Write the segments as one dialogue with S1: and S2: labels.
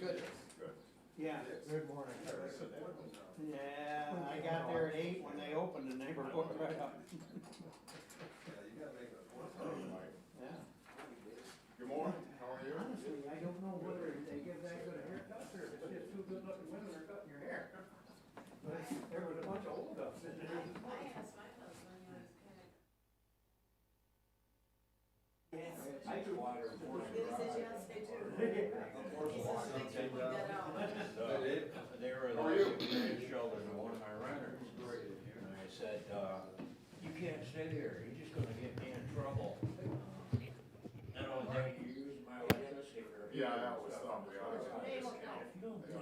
S1: Good.
S2: Good.
S1: Yeah,
S3: Good morning.
S1: yeah, I got there at 8 when they opened and they were booked right up.
S2: Yeah, you gotta make it a point of it, Mike.
S1: Yeah.
S2: Good morning, how are you?
S1: Honestly, I don't know whether they give that good a haircut or if it's just two good looking women are cutting your hair. But there was a bunch of old guys in there.
S4: I asked my husband, you know, he's kinda.
S1: Yes.
S3: I do water and force
S4: He says, yes, they do.
S2: Of course,
S4: He
S2: a lot
S4: says,
S2: of
S4: thanks
S2: them
S4: for pointing that out.
S3: They were
S2: How are you?
S3: the grandchildren of one of my renters. And I said, you can't sit here, you're just gonna get me in trouble. I don't think you use my electricity for.
S2: Yeah, I always thought we ought to get a
S4: Hey, look,
S2: discount.
S3: If you don't do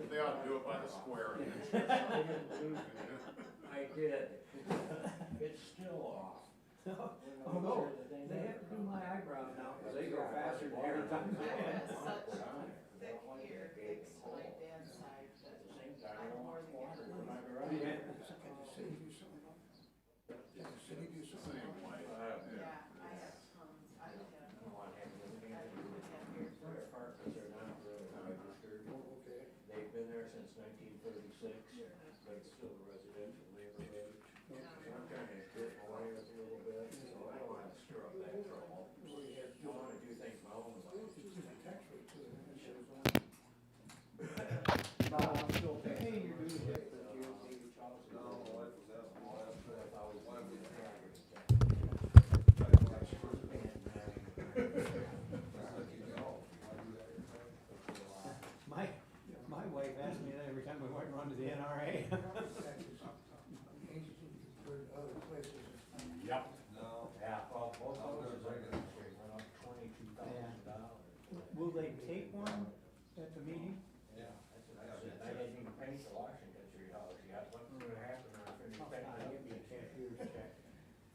S2: They ought to do it by the square.
S3: I did. It's still off.
S1: Oh, no, they have to do my eyebrows now, cause they go faster than every time.
S4: I had such thick hair, fixed to my dad's side,
S3: At
S4: but
S3: the same time,
S4: I
S3: I don't
S4: more
S3: want
S4: than
S3: water
S4: get
S3: in my
S4: it.
S3: garage.
S1: Yeah.
S2: Same way.
S4: Yeah, I have tons, I have,
S3: I don't want to have anything
S4: I
S3: to do
S4: would
S3: with
S4: have hair
S3: their
S4: first.
S3: apartments are not really registered. They've been there since 1936, but it's still a residential neighborhood. So I'm trying to get away with a little bit, so I don't want to stir up that trouble. I want to do things my own way.
S1: No, I'm still paying your dues yet, but you.
S2: No, my wife was asking me last night, why we
S1: My wife asks me that every time we went and run to the NRA.
S3: Yep.
S2: No.
S3: Yeah, well, both houses I got went up $22,000.
S1: Will they take one at the meeting?
S3: Yeah, that's what I said. I didn't even paint the Washington Street house yet. What's gonna happen when I finish painting? I'll give you a cashier's check.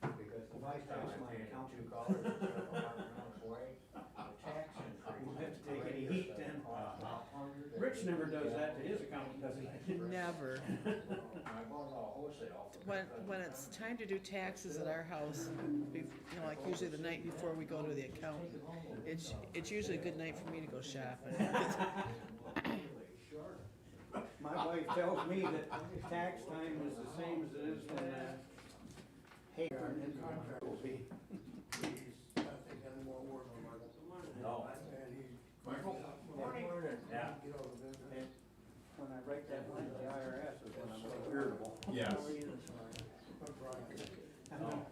S3: Because the last time I painted two colors, it's gonna mark around the way. The tax increase.
S1: You have to take any heat then.
S3: $100.
S1: Rich never does that to his accountant, does he?
S5: Never.
S3: I bought it all wholesale.
S5: When it's time to do taxes at our house, you know, like usually the night before we go to the accountant, it's usually a good night for me to go shopping.
S1: My wife tells me that tax time is the same as it is when, hay our new contract will be.
S3: No.
S2: Michael?
S3: Morning. Yeah.
S1: And when I write that line to the IRS is when I'm a little irritable.
S2: Yes.
S3: How are you this morning?
S1: I'm gonna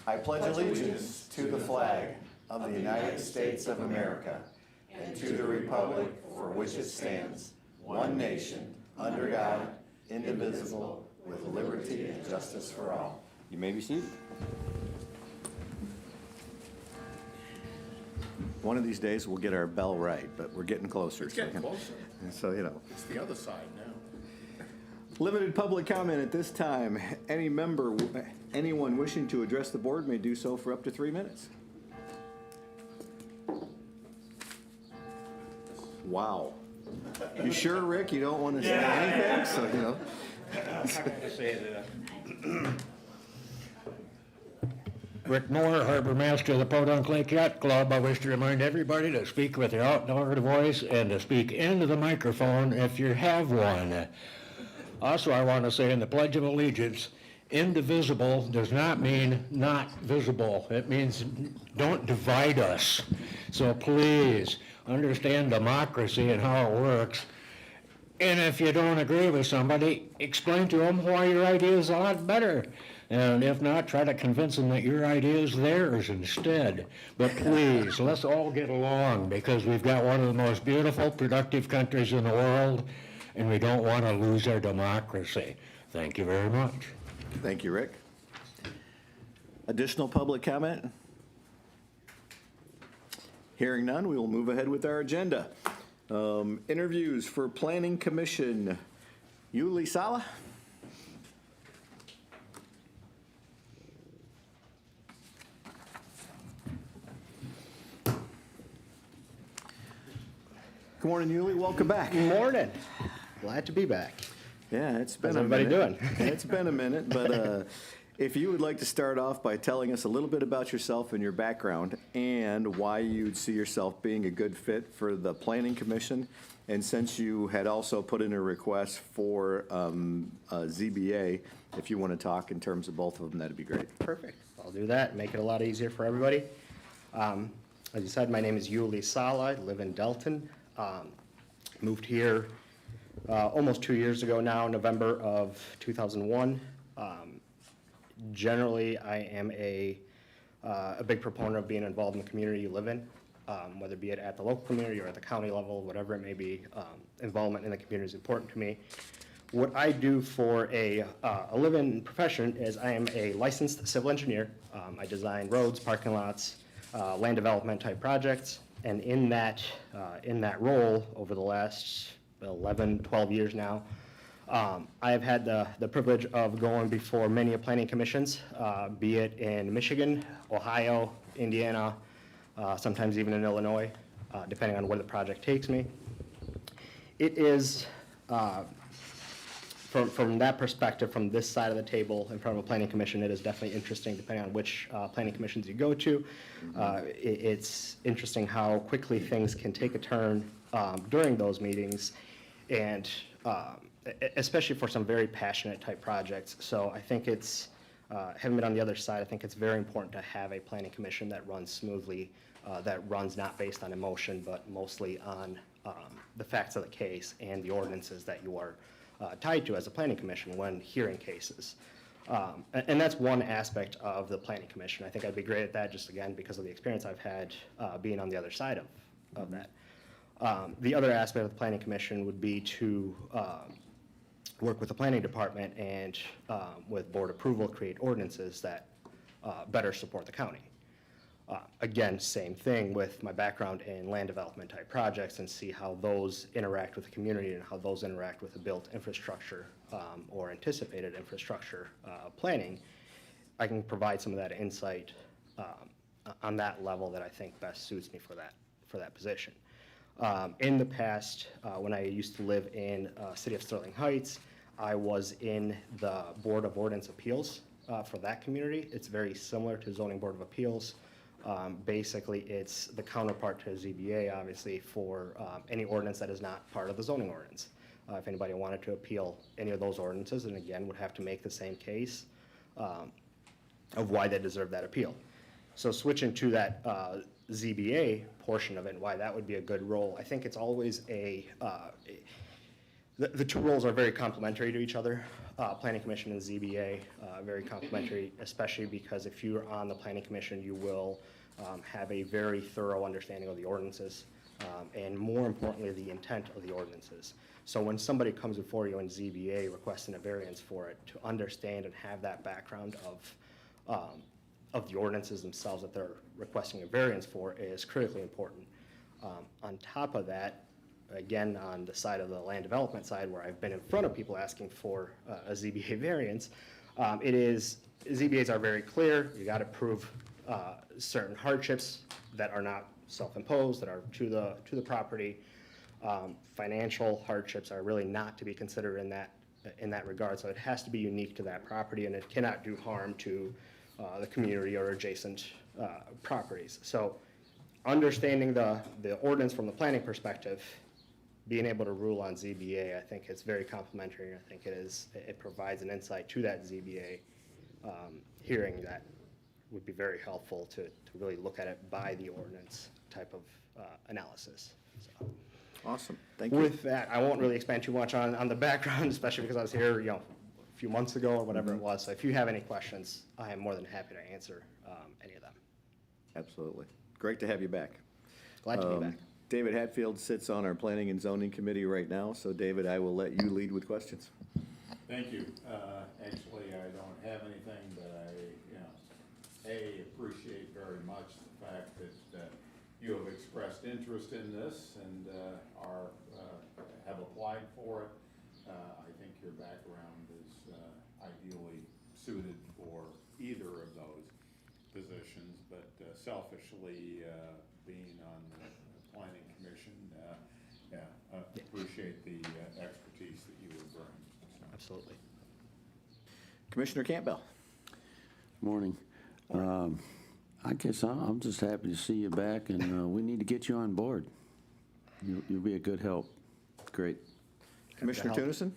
S6: I pledge allegiance to the flag of the United States of America and to the republic for which it stands, one nation, under God, indivisible, with liberty and justice for all. You may be seated. One of these days we'll get our bell right, but we're getting closer.
S7: It's getting closer.
S6: So, you know.
S7: It's the other side now.
S6: Limited public comment at this time. Anyone wishing to address the board may do so for up to 3 minutes. Wow. You sure, Rick, you don't want to say anything? So, you know.
S3: I'm not gonna say that.
S8: Rick Moore, Harbor Master of the Podunk Lake Yacht Club. I wish to remind everybody to speak with your outdoor voice and to speak into the microphone if you have one. Also, I want to say in the Pledge of Allegiance, indivisible does not mean not visible. It means don't divide us. So please understand democracy and how it works. And if you don't agree with somebody, explain to them why your idea is a lot better. And if not, try to convince them that your idea is theirs instead. But please, let's all get along because we've got one of the most beautiful, productive countries in the world, and we don't want to lose our democracy. Thank you very much.
S6: Thank you, Rick. Additional public comment? Hearing none, we will move ahead with our agenda. Interviews for Planning Commission. Yuli Sala? Good morning, Yuli. Welcome back.
S9: Good morning. Glad to be back.
S6: Yeah, it's been
S9: How's
S6: a
S9: everybody
S6: minute.
S9: doing?
S6: It's been a minute, but if you would like to start off by telling us a little bit about yourself and your background and why you'd see yourself being a good fit for the Planning Commission, and since you had also put in a request for ZBA, if you want to talk in terms of both of them, that'd be great.
S9: Perfect. I'll do that. Make it a lot easier for everybody. As you said, my name is Yuli Sala. I live in Delton. Moved here almost 2 years ago now, November of 2001. Generally, I am a big proponent of being involved in the community you live in, whether it be at the local community or at the county level, whatever it may be. Involvement in the community is important to me. What I do for a living profession is I am a licensed civil engineer. I design roads, parking lots, land development type projects, and in that role over the last 11, 12 years now, I have had the privilege of going before many planning commissions, be it in Michigan, Ohio, Indiana, sometimes even in Illinois, depending on where the project takes me. It is, from that perspective, from this side of the table in front of a planning commission, it is definitely interesting depending on which planning commissions you go to. It's interesting how quickly things can take a turn during those meetings, and especially for some very passionate type projects. So I think it's, having been on the other side, I think it's very important to have a planning commission that runs smoothly, that runs not based on emotion, but mostly on the facts of the case and the ordinances that you are tied to as a planning commission when hearing cases. And that's one aspect of the planning commission. I think I'd be great at that just again because of the experience I've had being on the other side of that. The other aspect of the planning commission would be to work with the planning department and with board approval, create ordinances that better support the county. Again, same thing with my background in land development type projects and see how those interact with the community and how those interact with the built infrastructure or anticipated infrastructure planning. I can provide some of that insight on that level that I think best suits me for that position. In the past, when I used to live in city of Sterling Heights, I was in the Board of Ordinance Appeals for that community. It's very similar to Zoning Board of Appeals. Basically, it's the counterpart to ZBA, obviously, for any ordinance that is not part of the zoning ordinance. If anybody wanted to appeal any of those ordinances, then again, would have to make the same case of why they deserve that appeal. So switching to that ZBA portion of it and why that would be a good role, I think it's always the two roles are very complementary to each other. Planning Commission and ZBA, very complimentary, especially because if you're on the Planning Commission, you will have a very thorough understanding of the ordinances, and more importantly, the intent of the ordinances. So when somebody comes before you in ZBA requesting a variance for it, to understand and have that background of the ordinances themselves that they're requesting a variance for is critically important. On top of that, again, on the side of the land development side, where I've been in front of people asking for a ZBA variance, ZBAs are very clear. You got to prove certain hardships that are not self-imposed, that are to the property. Financial hardships are really not to be considered in that regard. So it has to be unique to that property, and it cannot do harm to the community or adjacent properties. So understanding the ordinance from the planning perspective, being able to rule on ZBA, I think it's very complimentary. I think it provides an insight to that ZBA hearing that would be very helpful to really look at it by the ordinance type of analysis. So,
S6: Awesome, thank you.
S9: with that, I won't really expand too much on the background, especially because I was here, a few months ago or whatever it was. So if you have any questions, I am more than happy to answer any of them.
S6: Absolutely. Great to have you back.
S9: Glad to be back.
S6: David Hatfield sits on our Planning and Zoning Committee right now, so David, I will let you lead with questions.
S7: Thank you. Actually, I don't have anything, but I appreciate very much the fact that you have expressed interest in this and have applied for it. I think your background is ideally suited for either of those positions, but selfishly, being on the Planning Commission, appreciate the expertise that you would bring. So.
S9: Absolutely.
S6: Commissioner Campbell.
S10: Morning. I guess I'm just happy to see you back, and we need to get you on board. You'll be a good help. Great.
S6: Commissioner
S9: help.
S6: Tunison.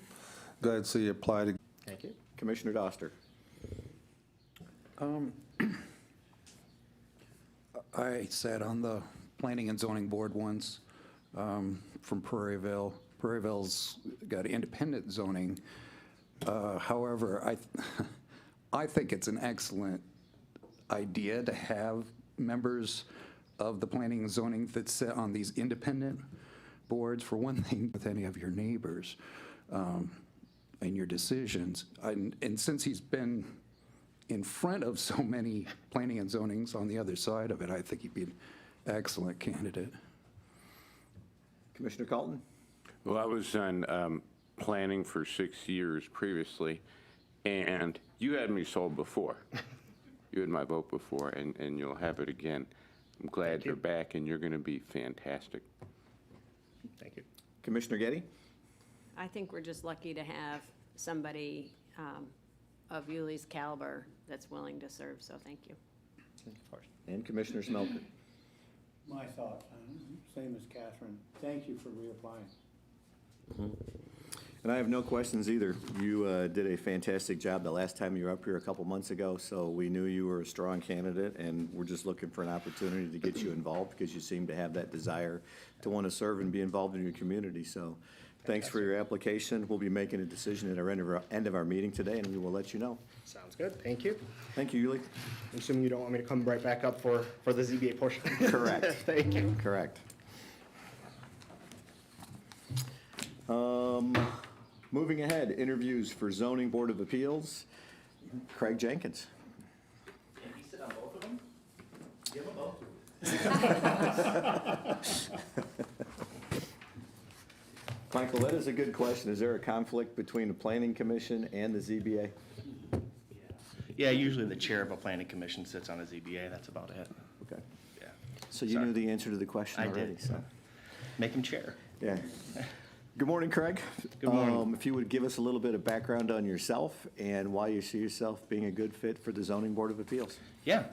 S2: Glad to see you applied.
S9: Thank you.
S6: Commissioner Doster.
S11: I sat on the Planning and Zoning Board once from Prairieville. Prairieville's got independent zoning. However, I think it's an excellent idea to have members of the planning and zoning that sit on these independent boards, for one thing, with any of your neighbors and your decisions. And since he's been in front of so many planning and zonings on the other side of it, I think he'd be an excellent candidate.
S6: Commissioner Calton.
S12: Well, I was on planning for 6 years previously, and you had me sold before. You had my vote before, and you'll have it again. I'm glad you're back, and you're going to be fantastic.
S9: Thank you.
S6: Commissioner Getty.
S13: I think we're just lucky to have somebody of Yuli's caliber that's willing to serve, so thank you.
S9: Of course.
S6: And Commissioner Smelker.
S1: My thoughts, same as Catherine. Thank you for reapplying.
S6: And I have no questions either. You did a fantastic job the last time you were up here a couple months ago, so we knew you were a strong candidate, and we're just looking for an opportunity to get you involved because you seem to have that desire to want to serve and be involved in your community. So thanks for your application. We'll be making a decision at our end of our meeting today, and we will let you know.
S9: Sounds good. Thank you.
S6: Thank you, Yuli.
S9: I'm assuming you don't want me to come right back up for the ZBA portion?
S6: Correct.
S9: Thank you.
S6: Correct. Moving ahead, interviews for Zoning Board of Appeals. Craig Jenkins.
S3: Can he sit on both of them? Give them both.
S6: Michael, that is a good question. Is there a conflict between the Planning Commission and the ZBA?
S14: Yeah, usually the chair of a planning commission sits on a ZBA, that's about it.
S6: Okay.
S14: Yeah.
S6: So you
S14: Sorry.
S6: knew the answer to the question
S14: I
S6: already,
S14: did.
S6: so.
S14: Make him chair.
S6: Yeah. Good morning, Craig.
S14: Good morning.
S6: If you would give us a little bit of background on yourself and why you see yourself being a good fit for the Zoning Board of Appeals.
S14: Yeah.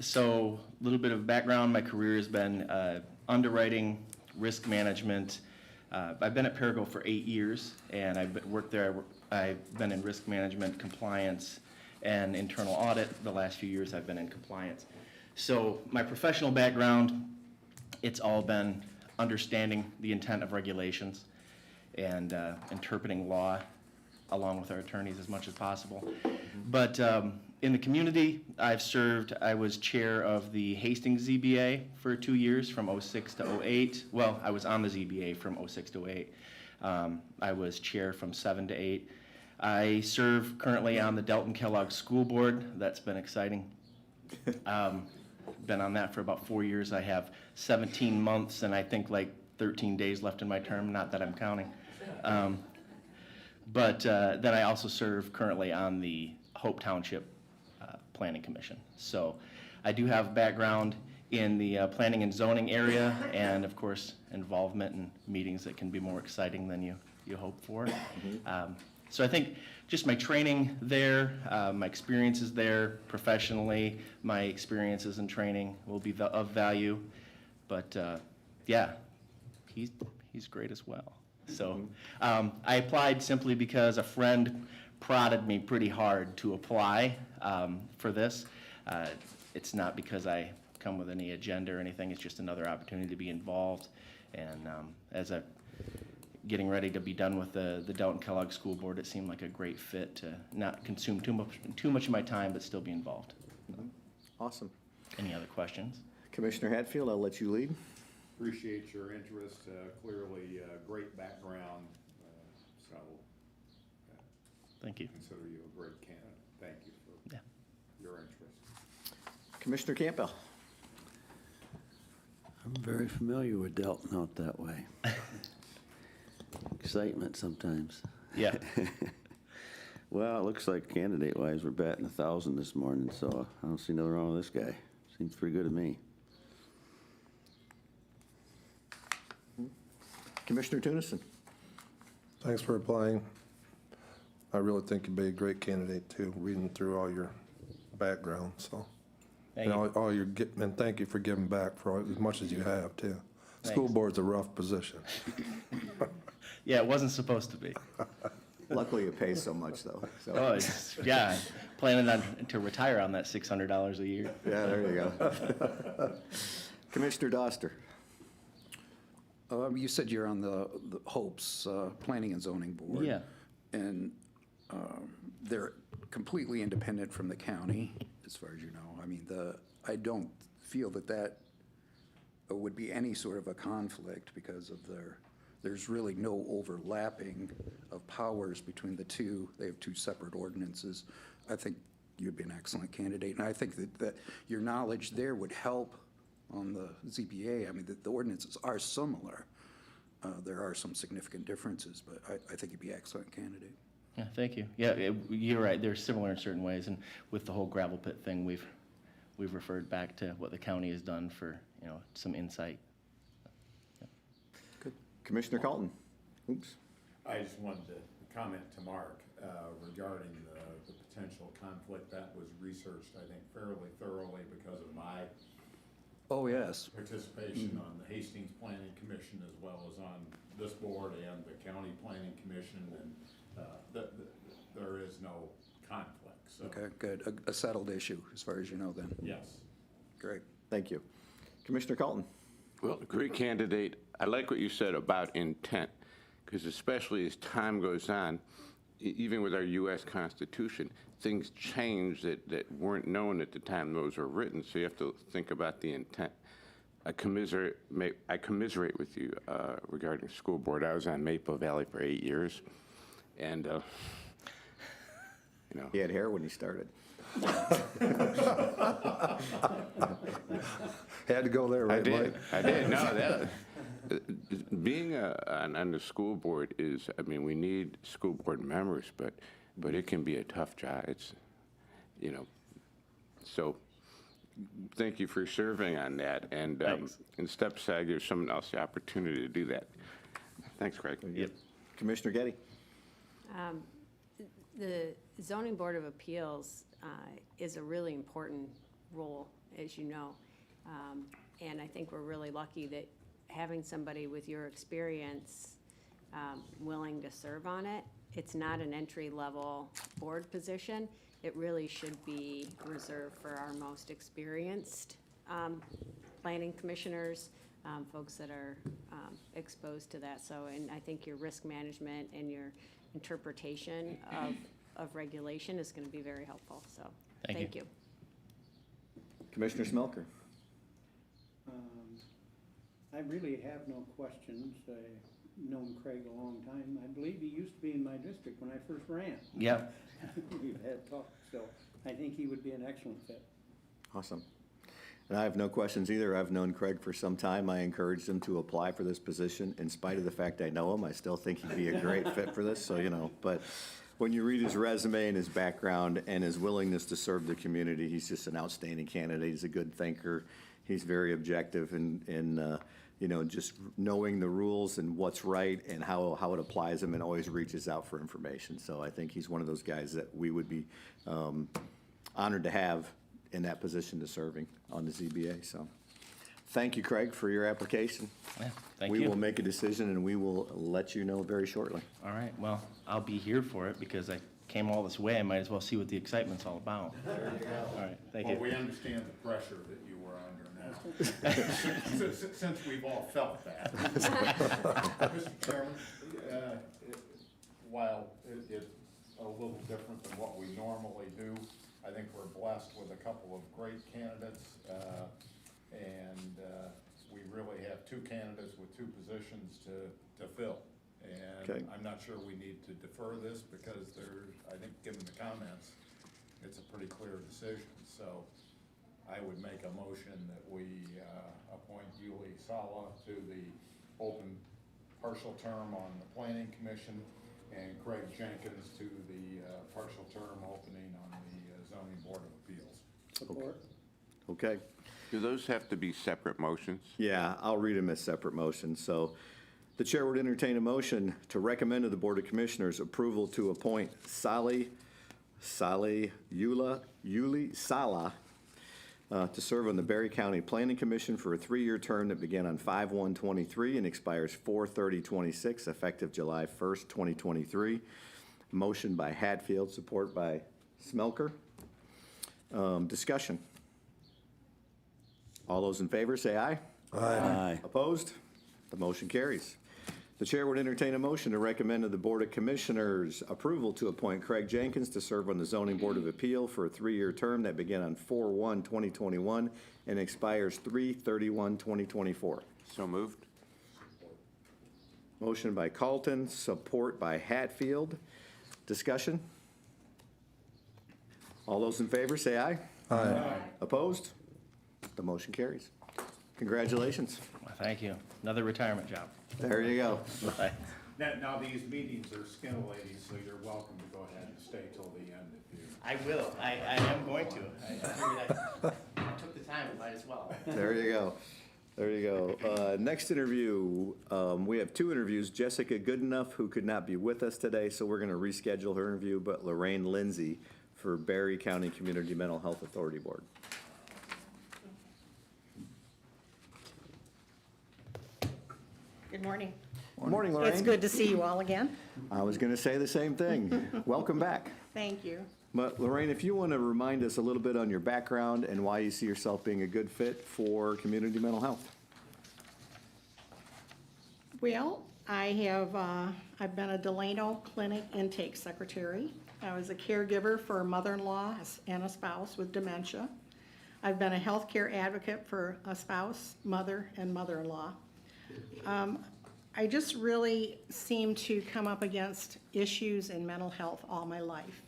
S14: So a little bit of background, my career has been underwriting, risk management. I've been at Perigo for 8 years, and I've worked there. I've been in risk management, compliance, and internal audit. The last few years I've been in compliance. So my professional background, it's all been understanding the intent of regulations and interpreting law along with our attorneys as much as possible. But in the community, I was chair of the Hastings ZBA for 2 years, from '06 to '08. Well, I was on the ZBA from '06 to '08. I was chair from '07 to '08. I serve currently on the Delton Kellogg School Board. That's been exciting. Been on that for about 4 years. I have 17 months and I think like 13 days left in my term, not that I'm counting. But then I also serve currently on the Hope Township Planning Commission. So I do have background in the planning and zoning area, and of course, involvement in meetings that can be more exciting than you hope for. So I think just my training there, my experiences there professionally, my experiences and training will be of value. But yeah, he's great as well. So I applied simply because a friend prodded me pretty hard to apply for this. It's not because I come with any agenda or anything. It's just another opportunity to be involved. And as I'm getting ready to be done with the Delton Kellogg School Board, it seemed like a great fit to not consume too much of my time, but still be involved.
S6: Awesome.
S14: Any other questions?
S6: Commissioner Hatfield, I'll let you lead.
S7: Appreciate your interest, clearly great background, so
S14: Thank you.
S7: consider you a great candidate. Thank you for your interest.
S6: Commissioner Campbell.
S10: I'm very familiar with Delton out that way. Excitement sometimes.
S14: Yeah.
S10: Well, it looks like candidate-wise, we're batting 1,000 this morning, so I don't see nothing wrong with this guy. Seems pretty good to me.
S6: Commissioner Tunison.
S2: Thanks for applying. I really think you'd be a great candidate too, reading through all your background, so.
S14: Thank
S2: And
S14: you.
S2: all your, and thank you for giving back for as much as you have too. School
S14: Thanks.
S2: board's a rough position.
S14: Yeah, it wasn't supposed to be.
S6: Luckily, it pays so much, though. So.
S14: Oh, yeah, planning on to retire on that $600 a year.
S6: Yeah, there you go. Commissioner Doster.
S11: You said you're on the Hopes Planning and Zoning Board.
S14: Yeah.
S11: And they're completely independent from the county, as far as you know. I mean, I don't feel that would be any sort of a conflict because of there's really no overlapping of powers between the two. They have two separate ordinances. I think you'd be an excellent candidate, and I think that your knowledge there would help on the ZBA. I mean, the ordinances are similar. There are some significant differences, but I think you'd be an excellent candidate.
S14: Yeah, thank you. Yeah, you're right. They're similar in certain ways, and with the whole gravel pit thing, we've referred back to what the county has done for some insight.
S6: Good. Commissioner Calton. Oops.
S7: I just wanted to comment to Mark regarding the potential conflict. That was researched, I think, fairly thoroughly because of my
S11: Oh, yes.
S7: participation on the Hastings Planning Commission as well as on this board and the County Planning Commission, and there is no conflict. So.
S11: Okay, good. A settled issue, as far as you know then.
S7: Yes.
S11: Great.
S6: Thank you. Commissioner Calton.
S12: Well, great candidate. I like what you said about intent, because especially as time goes on, even with our U.S. Constitution, things change that weren't known at the time those were written, so you have to think about the intent. I commiserate with you regarding school board. I was on Maple Valley for 8 years, and
S6: He had hair when he started.
S2: Had to go there, right, Mike?
S12: I did. No, being on the school board is, I mean, we need school board members, but it can be a tough job. It's, so thank you for serving on that. And in step aside, gives someone else the opportunity to do that. Thanks, Craig.
S14: Yep.
S6: Commissioner Getty.
S13: The Zoning Board of Appeals is a really important role, as you know. And I think we're really lucky that having somebody with your experience willing to serve on it, it's not an entry-level board position. It really should be reserved for our most experienced planning commissioners, folks that are exposed to that. So, and I think your risk management and your interpretation of regulation is gonna be very helpful, so,
S14: Thank
S13: thank
S14: you.
S13: you.
S6: Commissioner Smelker.
S1: I really have no questions. I've known Craig a long time. I believe he used to be in my district when I first ran.
S14: Yep.
S1: We've had talk, so I think he would be an excellent fit.
S6: Awesome. And I have no questions either. I've known Craig for some time. I encouraged him to apply for this position. In spite of the fact I know him, I still think he'd be a great fit for this, so, you know. But when you read his resume and his background and his willingness to serve the community, he's just an outstanding candidate. He's a good thinker. He's very objective in you know, just knowing the rules and what's right and how it applies them, and always reaches out for information. So I think he's one of those guys that we would be honored to have in that position to serving on the ZBA. So thank you, Craig, for your application.
S14: Yeah, thank
S6: We
S14: you.
S6: will make a decision and we will let you know very shortly.
S14: All right, well, I'll be here for it because I came all this way. I might as well see what the excitement's all about.
S7: There you go.
S14: All right, thank
S7: Well,
S14: you.
S7: we understand the pressure that you were under now, since we've all felt that. Mr. Chairman, while it's a little different than what we normally do, I think we're blessed with a couple of great candidates, and we really have two candidates with two positions to fill.
S6: Okay.
S7: And I'm not sure we need to defer this because there's, I think, given the comments, it's a pretty clear decision. So I would make a motion that we appoint Yuli Sala to the open partial term on the Planning Commission and Craig Jenkins to the partial term opening on the Zoning Board of Appeals.
S1: Support?
S6: Okay.
S12: Do those have to be separate motions?
S6: Yeah, I'll read them as separate motions. So the chair would entertain a motion to recommend to the Board of Commissioners approval to appoint Yuli Sala to serve on the Berry County Planning Commission for a 3-year term that began on 5/1/23 and expires 4/30/26, effective July 1st, 2023. Motion by Hatfield, support by Smelker. Discussion. All those in favor, say aye.
S10: Aye.
S6: Opposed? The motion carries. The chair would entertain a motion to recommend to the Board of Commissioners approval to appoint Craig Jenkins to serve on the Zoning Board of Appeal for a 3-year term that began on 4/1/2021 and expires 3/31/2024.
S12: So moved?
S6: Motion by Carlton, support by Hatfield. Discussion? All those in favor, say aye.
S2: Aye.
S6: Opposed? The motion carries. Congratulations.
S14: Well, thank you. Another retirement job.
S6: There you go.
S14: Bye.
S7: Now, these meetings are scintillating, so you're welcome to go ahead and stay till the end if you.
S14: I will. I am going to. I figured I took the time, I might as well.
S6: There you go. There you go. Next interview, we have 2 interviews. Jessica Goodenough, who could not be with us today, so we're going to reschedule her interview, but Lorraine Lindsay for Berry County Community Mental Health Authority Board.
S15: Good morning.
S6: Good morning, Lorraine.
S15: It's good to see you all again.
S6: I was going to say the same thing. Welcome back.
S15: Thank you.
S6: But Lorraine, if you want to remind us a little bit on your background and why you see yourself being a good fit for community mental health.
S15: Well, I've been a Delano Clinic intake secretary. I was a caregiver for a mother-in-law and a spouse with dementia. I've been a healthcare advocate for a spouse, mother, and mother-in-law. I just really seem to come up against issues in mental health all my life.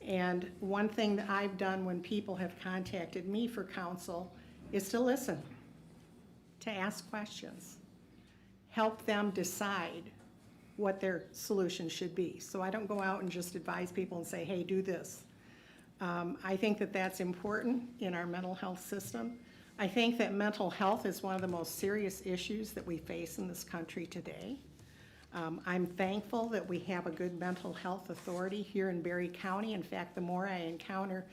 S15: And one thing that I've done when people have contacted me for counsel is to listen, to ask questions, help them decide what their solution should be. So I don't go out and just advise people and say, hey, do this. I think that that's important in our mental health system. I think that mental health is one of the most serious issues that we face in this country today. I'm thankful that we have a good mental health authority here in Berry County. In fact, the more I encounter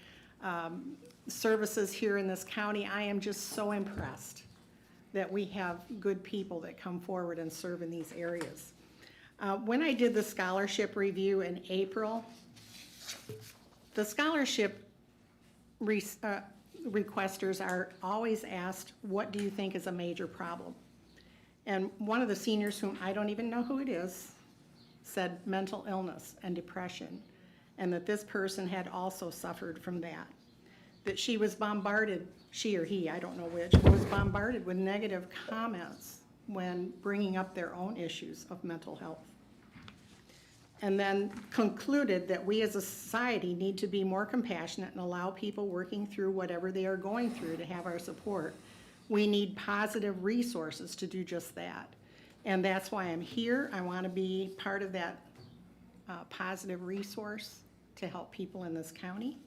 S15: services here in this county, I am just so impressed that we have good people that come forward and serve in these areas. When I did the scholarship review in April, the scholarship requesters are always asked, what do you think is a major problem? And one of the seniors, whom I don't even know who it is, said mental illness and depression, and that this person had also suffered from that. That she was bombarded, she or he, I don't know which, was bombarded with negative comments when bringing up their own issues of mental health. And then concluded that we as a society need to be more compassionate and allow people working through whatever they are going through to have our support. We need positive resources to do just that. And that's why I'm here. I want to be part of that positive resource to help people in this county.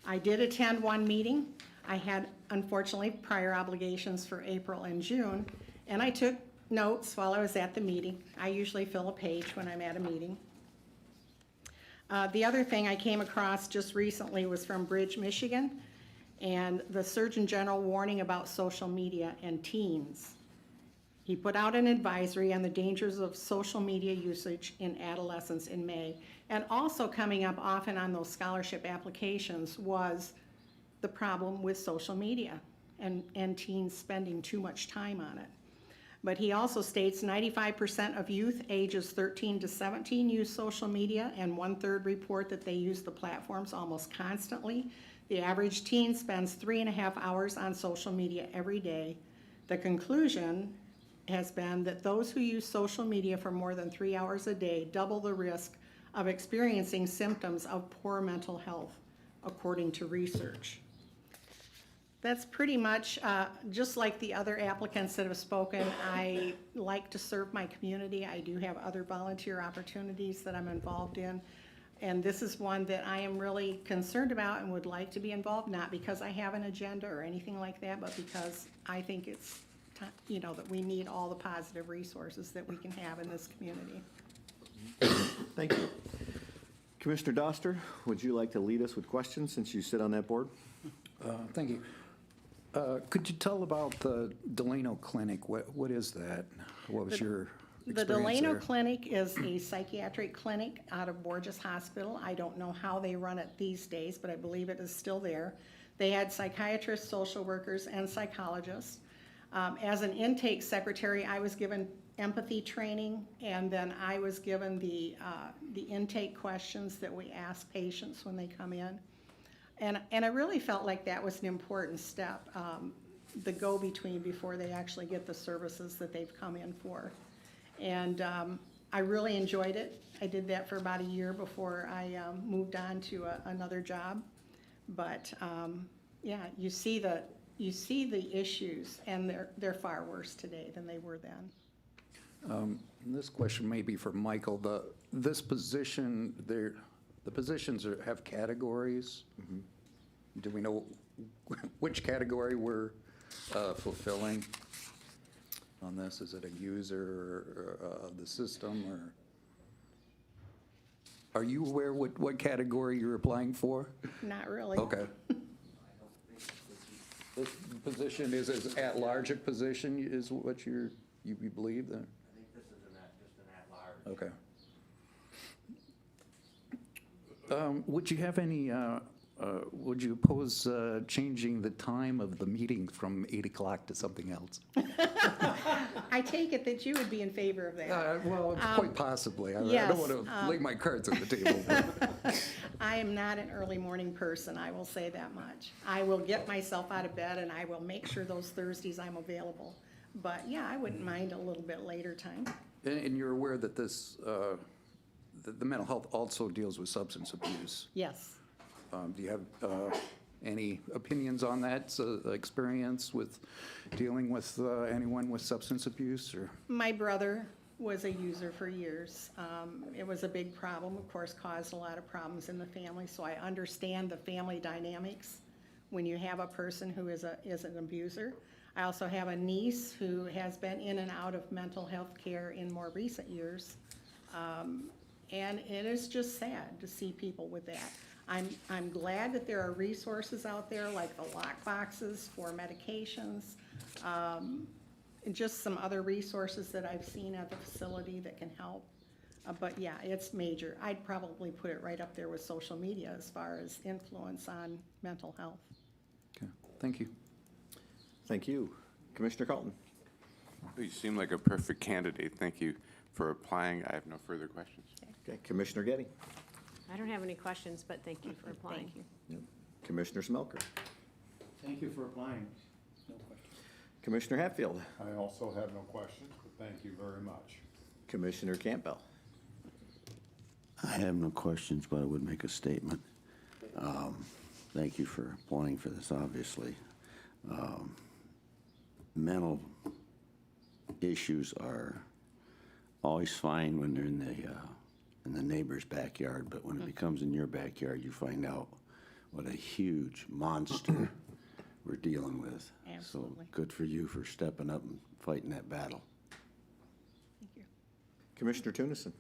S15: I did attend one meeting. I had, unfortunately, prior obligations for April and June, and I took notes while I was at the meeting. I usually fill a page when I'm at a meeting. The other thing I came across just recently was from Bridge, Michigan, and the Surgeon General warning about social media and teens. He put out an advisory on the dangers of social media usage in adolescents in May. And also coming up often on those scholarship applications was the problem with social media and teens spending too much time on it. But he also states 95% of youth ages 13 to 17 use social media, and 1/3 report that they use the platforms almost constantly. The average teen spends 3.5 hours on social media every day. The conclusion has been that those who use social media for more than 3 hours a day double the risk of experiencing symptoms of poor mental health, according to research. That's pretty much, just like the other applicants that have spoken, I like to serve my community. I do have other volunteer opportunities that I'm involved in. And this is one that I am really concerned about and would like to be involved, not because I have an agenda or anything like that, but because I think it's, that we need all the positive resources that we can have in this community.
S6: Thank you. Commissioner Doster, would you like to lead us with questions since you sit on that board?
S11: Thank you. Could you tell about the Delano Clinic? What is that? What was your
S15: The
S11: experience
S15: Delano
S11: there?
S15: Clinic is a psychiatric clinic out of Borges Hospital. I don't know how they run it these days, but I believe it is still there. They had psychiatrists, social workers, and psychologists. As an intake secretary, I was given empathy training, and then I was given the intake questions that we ask patients when they come in. And I really felt like that was an important step, the go-between before they actually get the services that they've come in for. And I really enjoyed it. I did that for about a year before I moved on to another job. But yeah, you see the issues, and they're far worse today than they were then.
S11: This question may be for Michael. This position, the positions have categories.
S6: Mm-hmm.
S11: Do we know which category we're fulfilling on this? Is it a user of the system, or are you aware what category you're applying for?
S15: Not really.
S11: Okay. This position is as at-large a position is what you believe then?
S3: I think this is just an at-large.
S11: Okay. Would you have any, would you oppose changing the time of the meeting from 8 o'clock to something else?
S15: I take it that you would be in favor of that.
S11: Well, quite possibly. I
S15: yes,
S11: don't want to lay my cards on the table.
S15: I am not an early morning person, I will say that much. I will get myself out of bed and I will make sure those Thursdays I'm available. But yeah, I wouldn't mind a little bit later time.
S11: And you're aware that this, the mental health also deals with substance abuse?
S15: Yes.
S11: Do you have any opinions on that, experience with dealing with anyone with substance abuse? Or
S15: My brother was a user for years. It was a big problem, of course, caused a lot of problems in the family, so I understand the family dynamics when you have a person who is an abuser. I also have a niece who has been in and out of mental health care in more recent years. And it is just sad to see people with that. I'm glad that there are resources out there like the lock boxes for medications, and just some other resources that I've seen at the facility that can help. But yeah, it's major. I'd probably put it right up there with social media as far as influence on mental health.
S11: Okay, thank you.
S6: Thank you. Commissioner Carlton.
S12: You seem like a perfect candidate. Thank you for applying. I have no further questions.
S6: Okay, Commissioner Getty.
S13: I don't have any questions, but thank you for applying.
S15: Thank you.
S6: Commissioner Smelker.
S1: Thank you for applying. No question.
S6: Commissioner Hatfield.
S7: I also have no questions, but thank you very much.
S6: Commissioner Campbell.
S10: I have no questions, but I would make a statement. Thank you for applying for this, obviously. Mental issues are always fine when they're in the neighbor's backyard, but when it becomes in your backyard, you find out what a huge monster we're dealing with.
S15: Absolutely.
S10: So good for you for stepping up and fighting that battle.
S15: Thank you.
S6: Commissioner Tunison.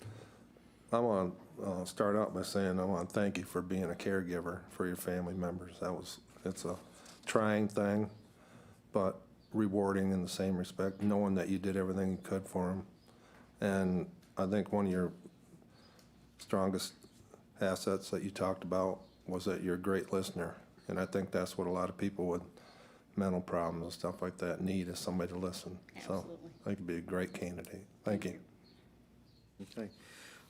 S2: I want to start out by saying I want to thank you for being a caregiver for your family members. It's a trying thing, but rewarding in the same respect, knowing that you did everything you could for them. And I think one of your strongest assets that you talked about was that you're a great listener. And I think that's what a lot of people with mental problems and stuff like that need, is somebody to listen.
S15: Absolutely.
S2: So I think you'd be a great candidate. Thank you.
S6: Okay.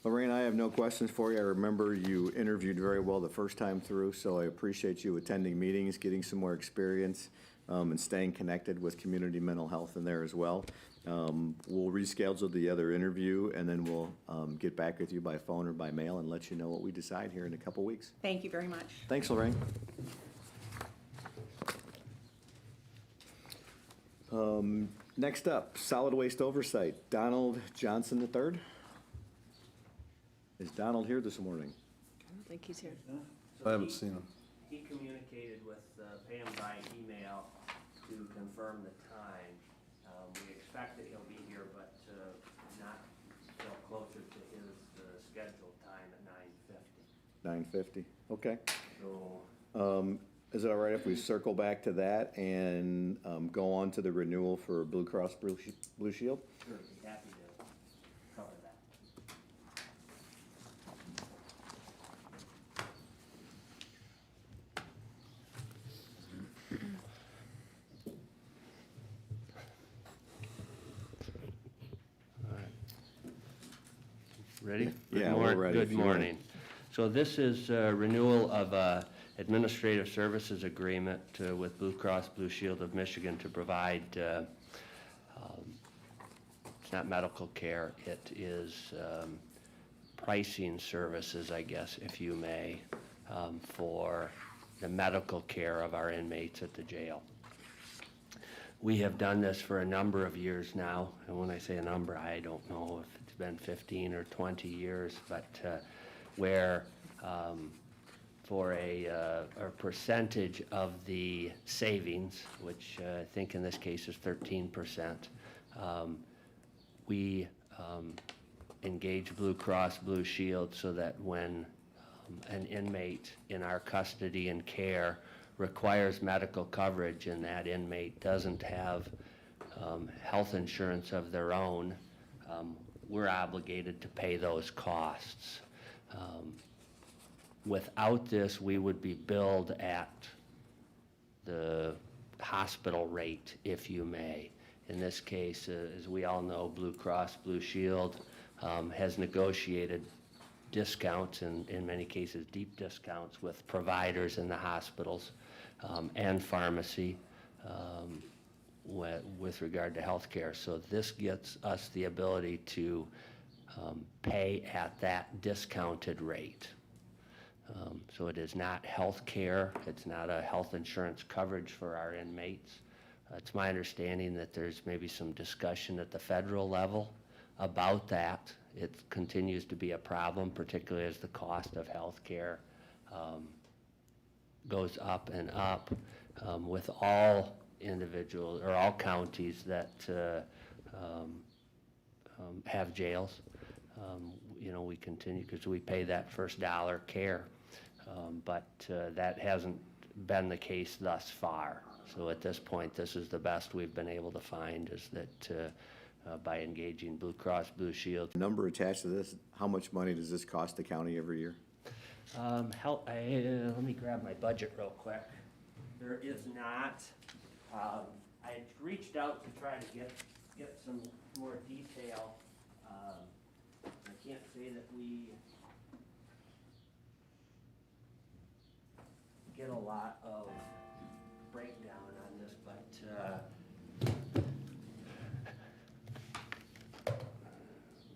S6: Lorraine, I have no questions for you. I remember you interviewed very well the first time through, so I appreciate you attending meetings, getting some more experience, and staying connected with community mental health in there as well. We'll reschedule the other interview, and then we'll get back with you by phone or by mail and let you know what we decide here in a couple weeks.
S15: Thank you very much.
S6: Thanks, Lorraine. Next up, Solid Waste Oversight, Donald Johnson III. Is Donald here this morning?
S13: I don't think he's here.
S2: I haven't seen him.
S16: He communicated with Pam by email to confirm the time. We expect that he'll be here, but not until closer to his scheduled time at 9:50.
S6: 9:50, okay.
S16: So,
S6: Is it all right if we circle back to that and go on to the renewal for Blue Cross Blue Shield?
S16: sure, be happy to cover that.
S17: Ready?
S6: Yeah, we're ready.
S17: Good morning. So this is renewal of administrative services agreement with Blue Cross Blue Shield of Michigan to provide, it's not medical care, it is pricing services, I guess, if you may, for the medical care of our inmates at the jail. We have done this for a number of years now, and when I say a number, I don't know if it's been 15 or 20 years, but where for a percentage of the savings, which I think in this case is 13%, we engage Blue Cross Blue Shield so that when an inmate in our custody and care requires medical coverage and that inmate doesn't have health insurance of their own, we're obligated to pay those costs. Without this, we would be billed at the hospital rate, if you may. In this case, as we all know, Blue Cross Blue Shield has negotiated discounts, and in many cases deep discounts, with providers in the hospitals and pharmacy with regard to health care. So this gets us the ability to pay at that discounted rate. So it is not health care, it's not a health insurance coverage for our inmates. It's my understanding that there's maybe some discussion at the federal level about that. It continues to be a problem, particularly as the cost of health care goes up and up with all individuals or all counties that have jails. You know, we continue because we pay that first dollar care, but that hasn't been the case thus far. So at this point, this is the best we've been able to find, is that by engaging Blue Cross Blue Shield.
S6: Number attached to this, how much money does this cost the county every year?
S17: Let me grab my budget real quick. There is not. I reached out to try to get some more detail.
S16: can't say that we get a lot of breakdown on this, but,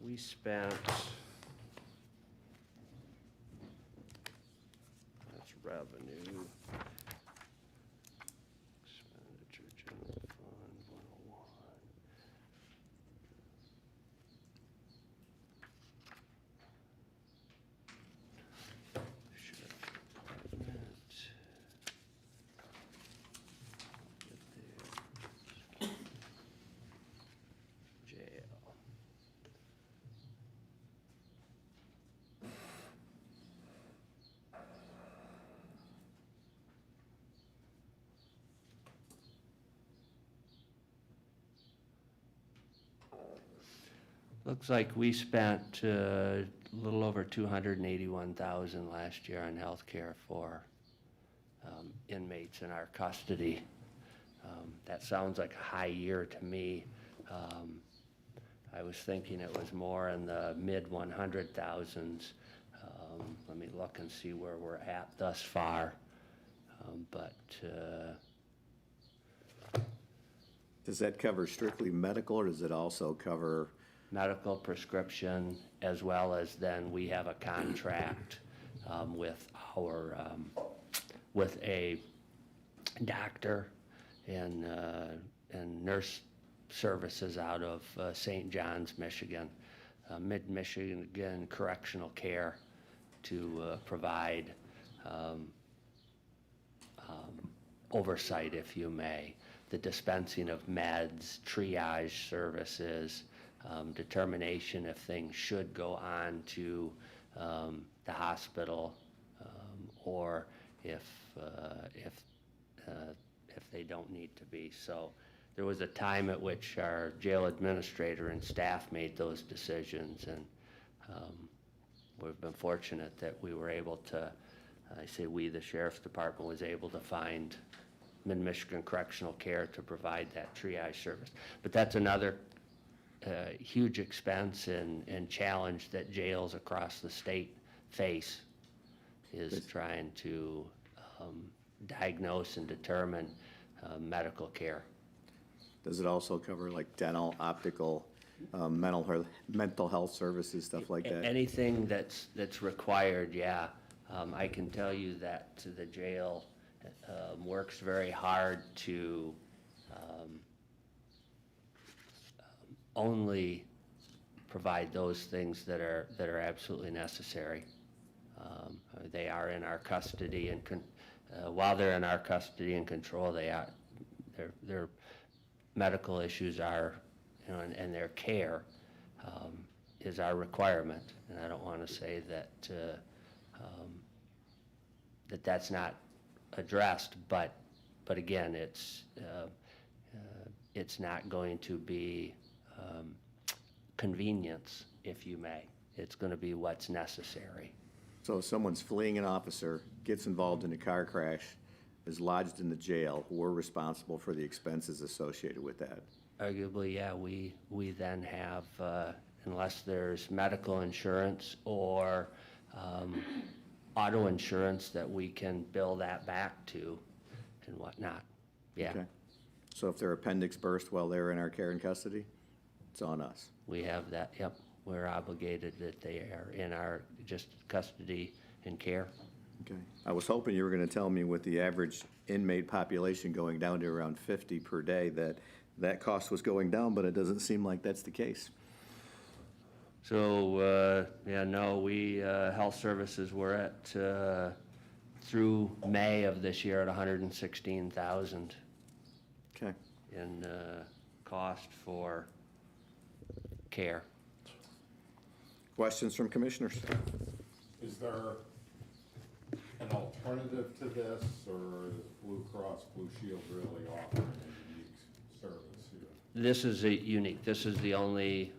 S16: we spent, that's revenue. Expenditure general fund 101. Sheriff's Department. Get there. Jail. Looks like we spent a little over 281,000 last year on healthcare for inmates in our custody. That sounds like a high year to me. I was thinking it was more in the mid 100,000s. Let me look and see where we're at thus far.
S6: Does that cover strictly medical, or does it also cover?
S16: Medical, prescription, as well as then we have a contract with with a doctor and nurse services out of St. John's, Michigan, Mid-Michigan Correctional Care, to provide oversight, if you may, the dispensing of meds, triage services, determination if things should go on to the hospital, or if they don't need to be. So there was a time at which our jail administrator and staff made those decisions, and we've been fortunate that we were able to, I say we, the Sheriff's Department was able to find Mid-Michigan Correctional Care to provide that triage service. But that's another huge expense and challenge that jails across the state face, is trying to diagnose and determine medical care.
S6: Does it also cover like dental, optical, mental health services, stuff like that?
S16: Anything that's required, yeah. I can tell you that the jail works very hard to only provide those things that are absolutely necessary. They are in our custody, and while they're in our custody and control, their medical issues are, and their care is our requirement. And I don't want to say that that's not addressed, but again, it's not going to be convenience, if you may. It's going to be what's necessary.
S6: So if someone's fleeing an officer, gets involved in a car crash, is lodged in the jail, we're responsible for the expenses associated with that?
S16: Arguably, yeah, we then have, unless there's medical insurance or auto insurance that we can bill that back to and whatnot, yeah.
S6: Okay. So if their appendix burst while they're in our care and custody, it's on us?
S16: We have that, yep. We're obligated that they are in our just custody and care.
S6: Okay. I was hoping you were going to tell me with the average inmate population going down to around 50 per day, that cost was going down, but it doesn't seem like that's the case.
S16: So, yeah, no, health services were at, through May of this year, at 116,000.
S6: Okay.
S16: In cost for care.
S6: Questions from commissioners?
S7: Is there an alternative to this, or is Blue Cross Blue Shield really offering a unique service here?
S16: This is unique. This is the only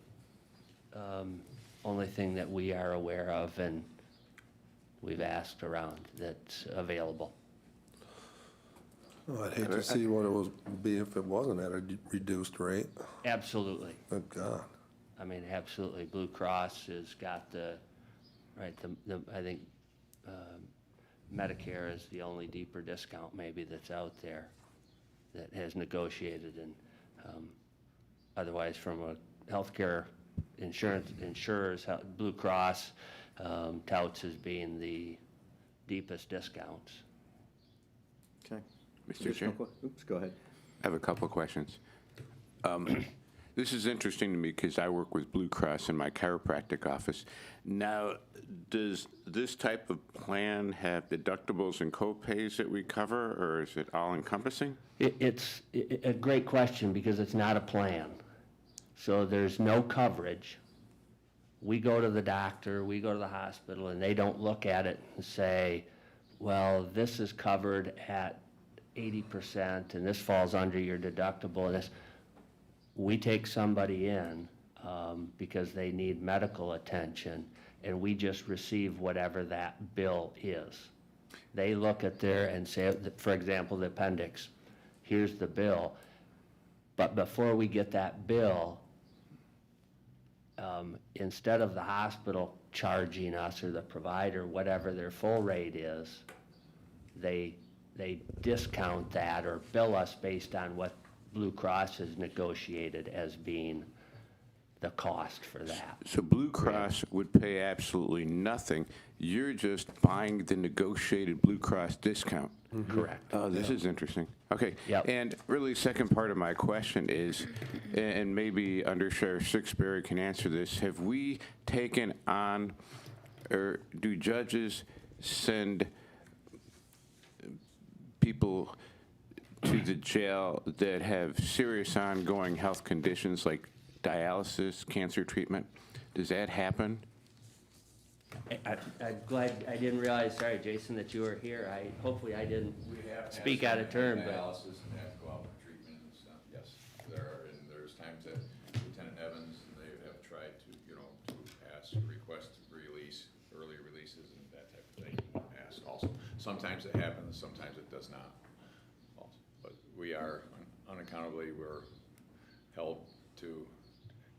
S16: thing that we are aware of, and we've asked around that's available.
S2: Oh, I'd hate to see what it would be if it wasn't at a reduced rate.
S16: Absolutely.
S2: Good God.
S17: I mean, absolutely. Blue Cross has got I think Medicare is the only deeper discount maybe that's out there that has negotiated, and otherwise from a healthcare insurers, Blue Cross touts as being the deepest discounts.
S6: Okay.
S12: Mr. Chair?
S6: Oops, go ahead.
S12: I have a couple of questions. This is interesting to me because I work with Blue Cross in my chiropractic office. Now, does this type of plan have deductibles and co-pays that we cover, or is it all-encompassing?
S17: It's a great question because it's not a plan. So there's no coverage. We go to the doctor, we go to the hospital, and they don't look at it and say, well, this is covered at 80% and this falls under your deductible. And this, we take somebody in because they need medical attention, and we just receive whatever that bill is. They look at there and say, for example, the appendix, here's the bill. But before we get that bill, instead of the hospital charging us or the provider whatever their full rate is, they discount that or bill us based on what Blue Cross has negotiated as being the cost for that.
S12: So Blue Cross would pay absolutely nothing. You're just buying the negotiated Blue Cross discount.
S17: Correct.
S12: Oh, this is interesting. Okay.
S17: Yep.
S12: And really, second part of my question is, and maybe Under Sheriff Sixbury can answer this, have we taken on, or do judges send people to the jail that have serious ongoing health conditions like dialysis, cancer treatment? Does that happen?
S17: I'm glad, I didn't realize, sorry, Jason, that you were here. Hopefully I didn't speak out of turn, but.
S18: Dialysis and have to go out for treatment and stuff, yes. There's times that Lieutenant Evans, and they have tried to, to request release, early releases and that type of thing, ask also. Sometimes it happens, sometimes it does not. But we are, unaccountably, we're held to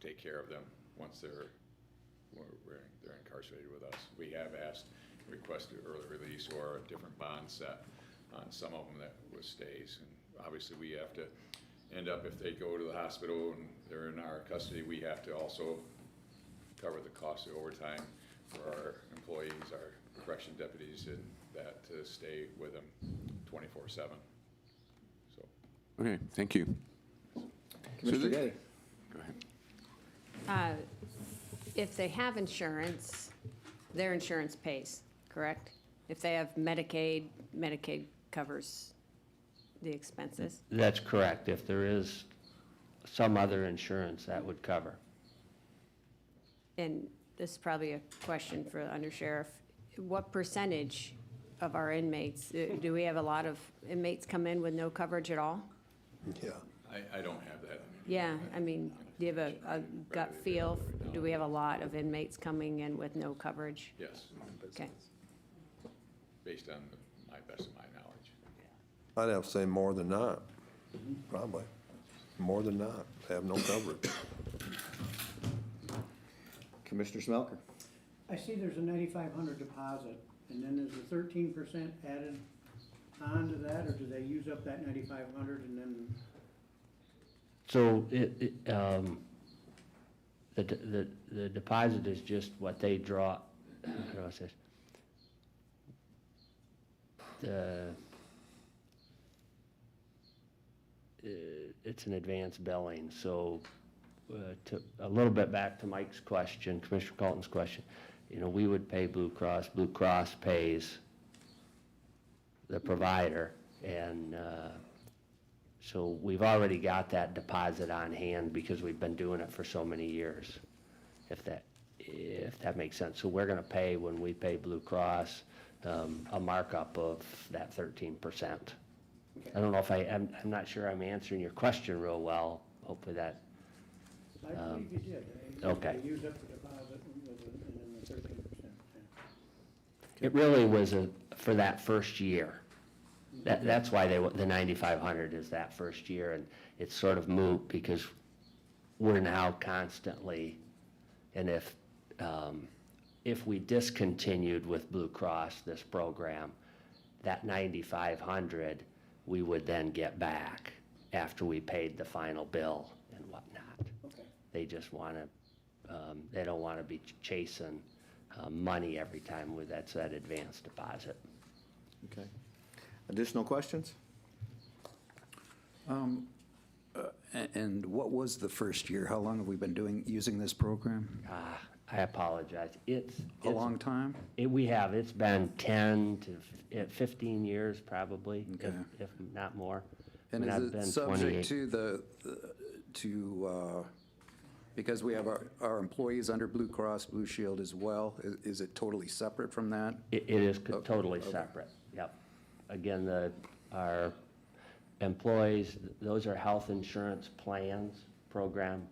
S18: take care of them once they're incarcerated with us. We have requested early release or a different bond set on some of them that was stays. And obviously we have to end up, if they go to the hospital and they're in our custody, we have to also cover the cost of overtime for our employees, our correction deputies, and that to stay with them 24/7. So.
S12: Okay, thank you.
S6: Commissioner Getty.
S12: Go ahead.
S13: If they have insurance, their insurance pays, correct? If they have Medicaid, Medicaid covers the expenses.
S17: That's correct. If there is some other insurance, that would cover.
S13: And this is probably a question for the undersheriff. What percentage of our inmates, do we have a lot of inmates come in with no coverage at all?
S2: Yeah.
S18: I don't have that.
S13: Yeah, I mean, do you have a gut feel? Do we have a lot of inmates coming in with no coverage?
S18: Yes,
S13: Okay.
S18: based on my best of my knowledge.
S2: I'd have to say more than not, probably. More than not, have no coverage.
S6: Commissioner Smelker.
S1: I see there's a 9,500 deposit, and then is the 13% added on to that, or do they use up that 9,500 and then?
S17: So the deposit is just what they draw, how do I say this? It's an advanced billing, so to, a little bit back to Mike's question, Commissioner Colton's question, we would pay Blue Cross. Blue Cross pays the provider, and so we've already got that deposit on hand because we've been doing it for so many years, if that makes sense. So we're gonna pay, when we pay Blue Cross, a markup of that 13%. I don't know if I'm not sure I'm answering your question real well. Hopefully that.
S1: I believe you did.
S17: Okay.
S1: They used up the deposit and then the 13%.
S17: It really was for that first year. That's why the 9,500 is that first year, and it's sort of moot because we're now constantly And if we discontinued with Blue Cross this program, that 9,500 we would then get back after we paid the final bill and whatnot.
S1: Okay.
S17: They just want to, they don't want to be chasing money every time that's that advance deposit.
S6: Okay. Additional questions?
S11: And what was the first year? How long have we been using this program?
S17: I apologize. It's
S11: A long time?
S17: It's been 10 to 15 years probably,
S11: Okay.
S17: if not more.
S11: And
S17: And I've
S11: is
S17: been
S11: it subject
S17: 28.
S11: to because we have our employees under Blue Cross Blue Shield as well, is it totally separate from that?
S17: It is
S11: Okay,
S17: totally
S11: okay.
S17: separate, yep. Again, our employees, those are health insurance plans program.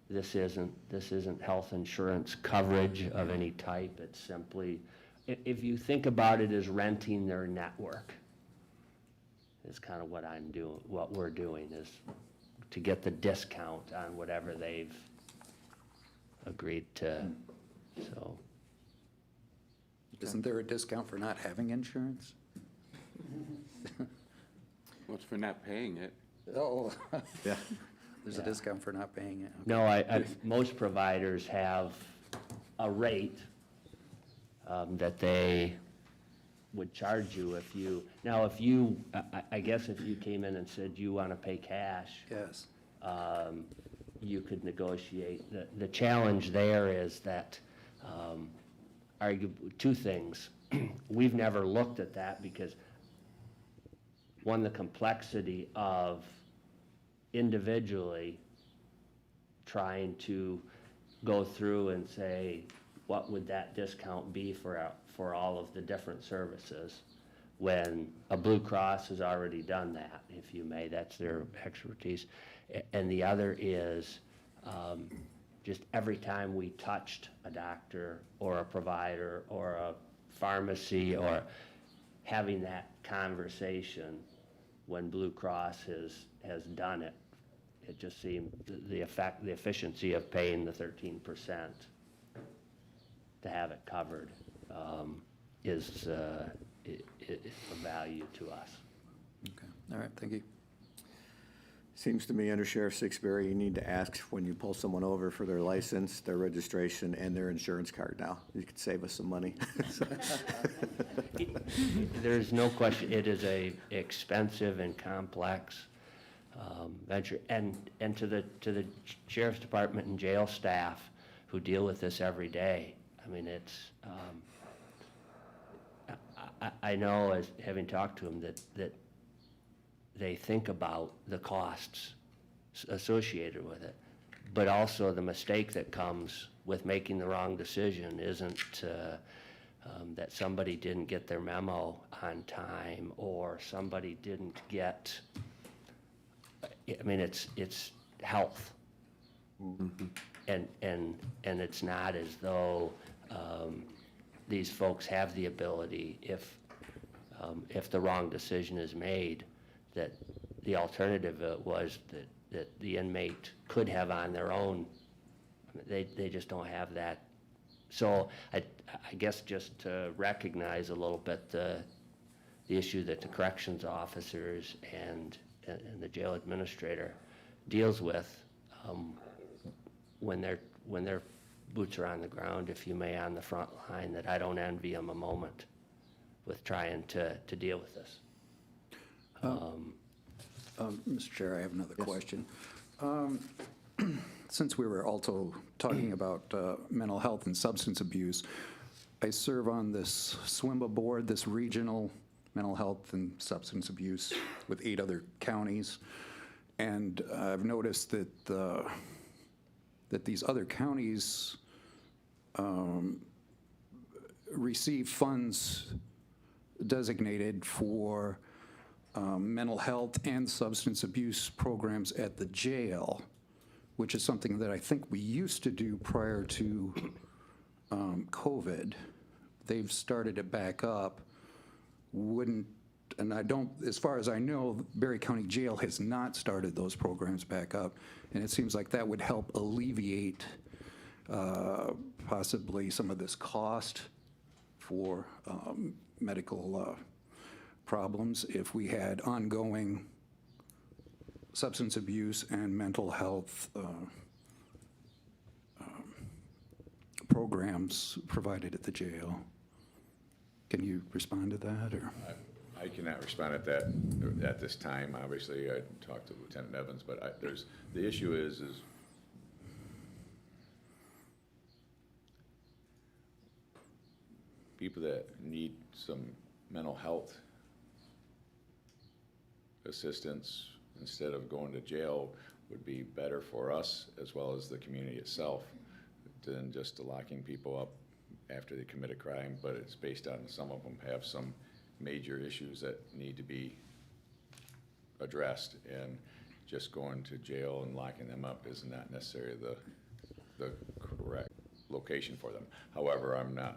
S17: This isn't health insurance coverage of any type. It's simply, if you think about it as renting their network, is kind of what we're doing is to get the discount on whatever they've agreed to, so.
S11: Isn't there a discount for not having insurance?
S12: Well, it's for not paying it.
S11: Oh.
S6: Yeah.
S11: There's a discount for not paying it.
S17: No, most providers have a rate that they would charge you I guess if you came in and said you want to pay cash,
S11: Yes.
S17: you could negotiate. The challenge there is that, two things. We've never looked at that because, one, the complexity of individually trying to go through and say, what would that discount be for all of the different services? When a Blue Cross has already done that, if you may, that's their expertise. And the other is, just every time we touched a doctor or a provider or a pharmacy or having that conversation when Blue Cross has done it, it just seemed the efficiency of paying the 13% to have it covered is a value to us.
S11: Okay, all right, thank you.
S6: Seems to me, Under Sheriff Sixbury, you need to ask when you pull someone over for their license, their registration, and their insurance card now. You could save us some money.
S17: There's no question, it is a expensive and complex venture. And to the sheriff's department and jail staff who deal with this every day, I mean, it's, I know, as having talked to them, that they think about the costs associated with it, but also the mistake that comes with making the wrong decision isn't that somebody didn't get their memo on time or somebody didn't get, I mean, it's health. And it's not as though these folks have the ability, if the wrong decision is made, that the alternative was that the inmate could have on their own. They just don't have that. So I guess just to recognize a little bit the issue that the corrections officers and the jail administrator deals with when their boots are on the ground, if you may, on the front line, that I don't envy them a moment with trying to deal with this.
S11: Mr. Chair, I have another question. Since we were also talking about mental health and substance abuse, I serve on this SWIMBA board, this regional mental health and substance abuse with 8 other counties. And I've noticed that that these other counties receive funds designated for mental health and substance abuse programs at the jail, which is something that I think we used to do prior to COVID. They've started it back up. And I don't, as far as I know, Berry County Jail has not started those programs back up. And it seems like that would help alleviate possibly some of this cost for medical problems if we had ongoing substance abuse and mental health programs provided at the jail. Can you respond to that, or?
S18: I cannot respond at this time. Obviously, I talked to Lieutenant Evans, but the issue is people that need some mental health assistance instead of going to jail would be better for us as well as the community itself than just locking people up after they commit a crime. But it's based on some of them have some major issues that need to be addressed, and just going to jail and locking them up is not necessarily the correct location for them. However, I'm not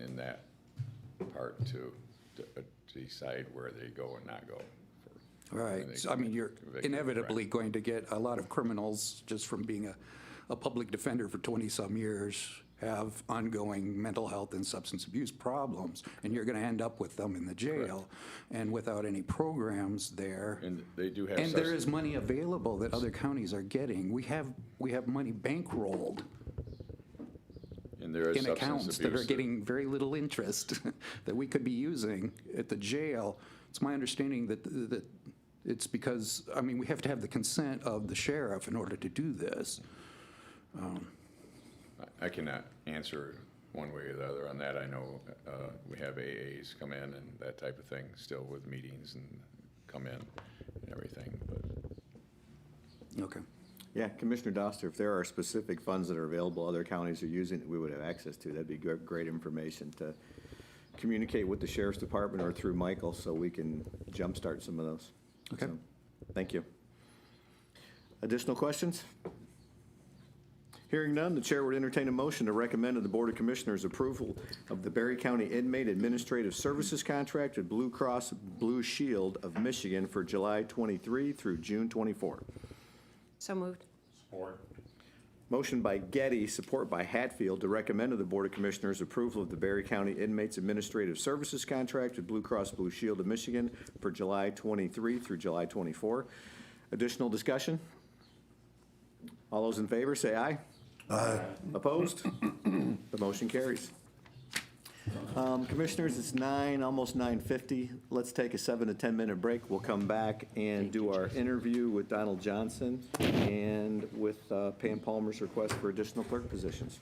S18: in that part to decide where they go and not go.
S11: Right. So, I mean, you're inevitably going to get a lot of criminals just from being a public defender for 20-some years have ongoing mental health and substance abuse problems, and you're going to end up with them in the jail. And without any programs there.
S18: And they do have.
S11: And there is money available that other counties are getting. We have money bankrolled
S18: And there is
S11: in
S18: substance
S11: accounts that
S18: abuse
S11: are getting very little interest that we could be using at the jail. It's my understanding that it's because, I mean, we have to have the consent of the sheriff in order to do this.
S18: I cannot answer one way or the other on that. I know we have AAs come in and that type of thing, still with meetings and come in and everything, but.
S11: Okay.
S6: Yeah, Commissioner Doster, if there are specific funds that are available, other counties are using that we would have access to, that'd be great information to communicate with the Sheriff's Department or through Michael so we can jumpstart some of those.
S11: Okay.
S6: So, thank you. Additional questions? Hearing none, the chair would entertain a motion to recommend to the Board of Commissioners approval of the Berry County Inmate Administrative Services Contract with Blue Cross Blue Shield of Michigan for July 23 through June 24.
S13: So moved.
S7: Support.
S6: Motion by Getty, support by Hatfield, to recommend to the Board of Commissioners approval of the Berry County Inmates Administrative Services Contract with Blue Cross Blue Shield of Michigan for July 23 through July 24. Additional discussion? All those in favor, say aye. Aye. Opposed? The motion carries. Commissioners, it's almost 9:50. Let's take a 7 to 10 minute break. We'll come back and do our interview with Donald Johnson and with Pam Palmer's request for additional clerk positions.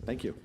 S6: Thank you.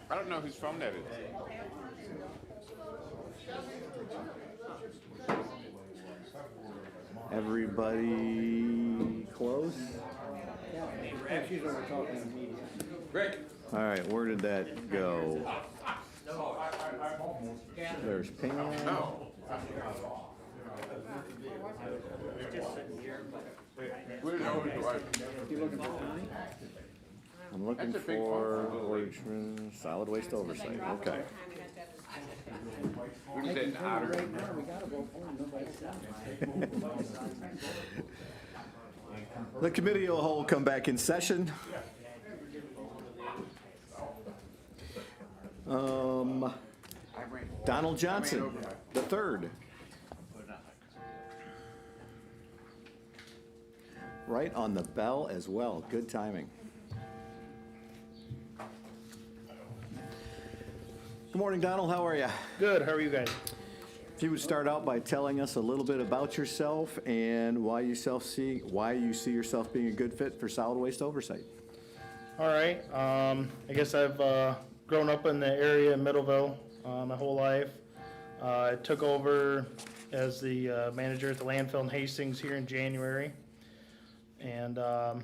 S12: I don't know whose phone that is.
S6: Everybody close?
S1: She's over talking to media.
S12: Rick?
S6: All right, where did that go? There's Pam.
S1: You looking for Connie?
S6: I'm looking
S12: That's a big
S6: for
S12: phone.
S6: solid waste oversight, okay.
S12: What
S1: I
S12: is
S1: can
S12: it,
S1: tell you
S12: Otter?
S1: right now, we got a vote for him, nobody's done.
S6: The committee of the whole come back in session. Donald Johnson, the third. Right on the bell as well, good timing. Good morning, Donald, how are you?
S19: Good, how are you guys?
S6: If you would start out by telling us a little bit about yourself and why you see yourself being a good fit for solid waste oversight.
S19: All right, I guess I've grown up in the area in Middleville my whole life. I took over as the manager at the landfill in Hastings here in January. And I'd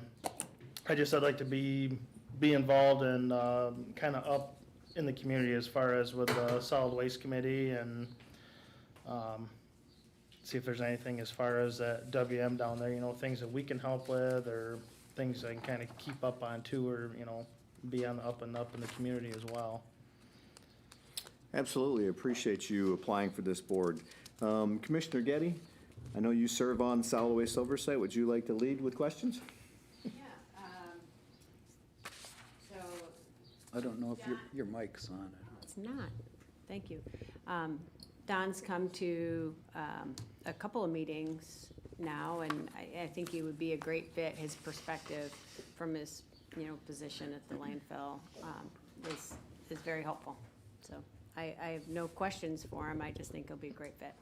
S19: like to be involved and kind of up in the community as far as with the solid waste committee and see if there's anything as far as that WM down there, things that we can help with or things I can kind of keep up on too, or, be on the up and up in the community as well.
S6: Absolutely, appreciate you applying for this board. Commissioner Getty, I know you serve on solid waste oversight. Would you like to lead with questions?
S13: So.
S11: I don't know if your mic's on.
S13: It's not. Thank you. Don's come to a couple of meetings now, and I think he would be a great fit. His perspective from his, position at the landfill is very helpful. So I have no questions for him. I just think he'll be a great fit.